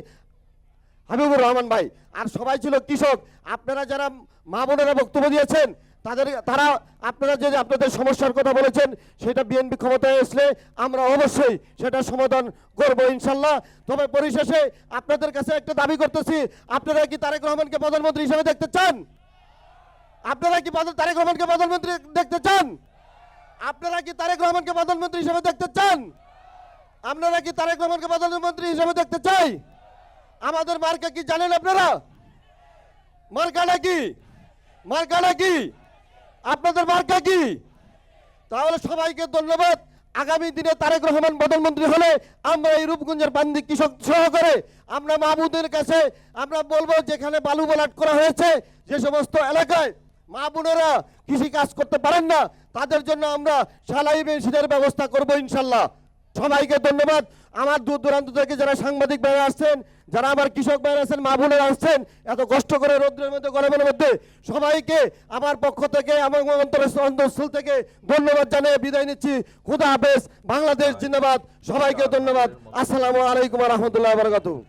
হাবিবুর রহমান ভাই, আর সবাই ছিল কৃষক। আপনারা যারা মা বোনেরা বক্তব্য দিয়েছেন, তারা আপনারা যে আপনাদের সমস্যার কথা বলেছেন সেটা বিএনপি ক্ষমতায় আসলে আমরা অবশ্যই সেটা সমাধান করব ইনশাল্লাহ। তবে পরিশেষে আপনাদের কাছে একটা দাবি করতেছি, আপনারা কি তারেক রহমানকে প্রধানমন্ত্রী হিসেবে দেখতে চান? আপনারা কি তারেক রহমানকে প্রধানমন্ত্রী দেখতে চান? আপনারা কি তারেক রহমানকে প্রধানমন্ত্রী হিসেবে দেখতে চান? আপনারা কি তারেক রহমানকে প্রধানমন্ত্রী হিসেবে দেখতে চাই? আমাদের মার্কা কি জানেন আপনারা? মার্কাটা কি? মার্কাটা কি? আপনাদের মার্কা কি? তাহলে সবাইকে ধন্যবাদ। আগামী দিনে তারেক রহমান প্রধানমন্ত্রী হলে আমরা এই রূপগঞ্জের বান্দি কৃষক সহকারে আমরা মাহবুদের কাছে আমরা বলবো, যেখানে বালু বলাট করা হয়েছে যে সমস্ত এলাকায় মা বোনেরা কৃষি কাজ করতে পারেন না, তাদের জন্য আমরা সেলাই মেশিনের ব্যবস্থা করব ইনশাল্লাহ। সবাইকে ধন্যবাদ। আমার দূর দূরান্ত থেকে যারা সাংবাদিক ভাইরা আসছেন, যারা আমার কৃষক ভাইরা আছেন, মা বোনেরা আসছেন এত কষ্ট করে রৌদ্রের মধ্যে গরমের মধ্যে, সবাইকে আমার পক্ষ থেকে আমার অন্তঃস্থল থেকে ধন্যবাদ জানিয়ে বিদায় নিচ্ছি। খুদা হাফেজ। বাংলাদেশ জিন্দাবাদ। সবাইকে ধন্যবাদ। আসসালামু আলাইকুম ওয়া রাহমাতুল্লাহি ওয়া বারাকাতুহু।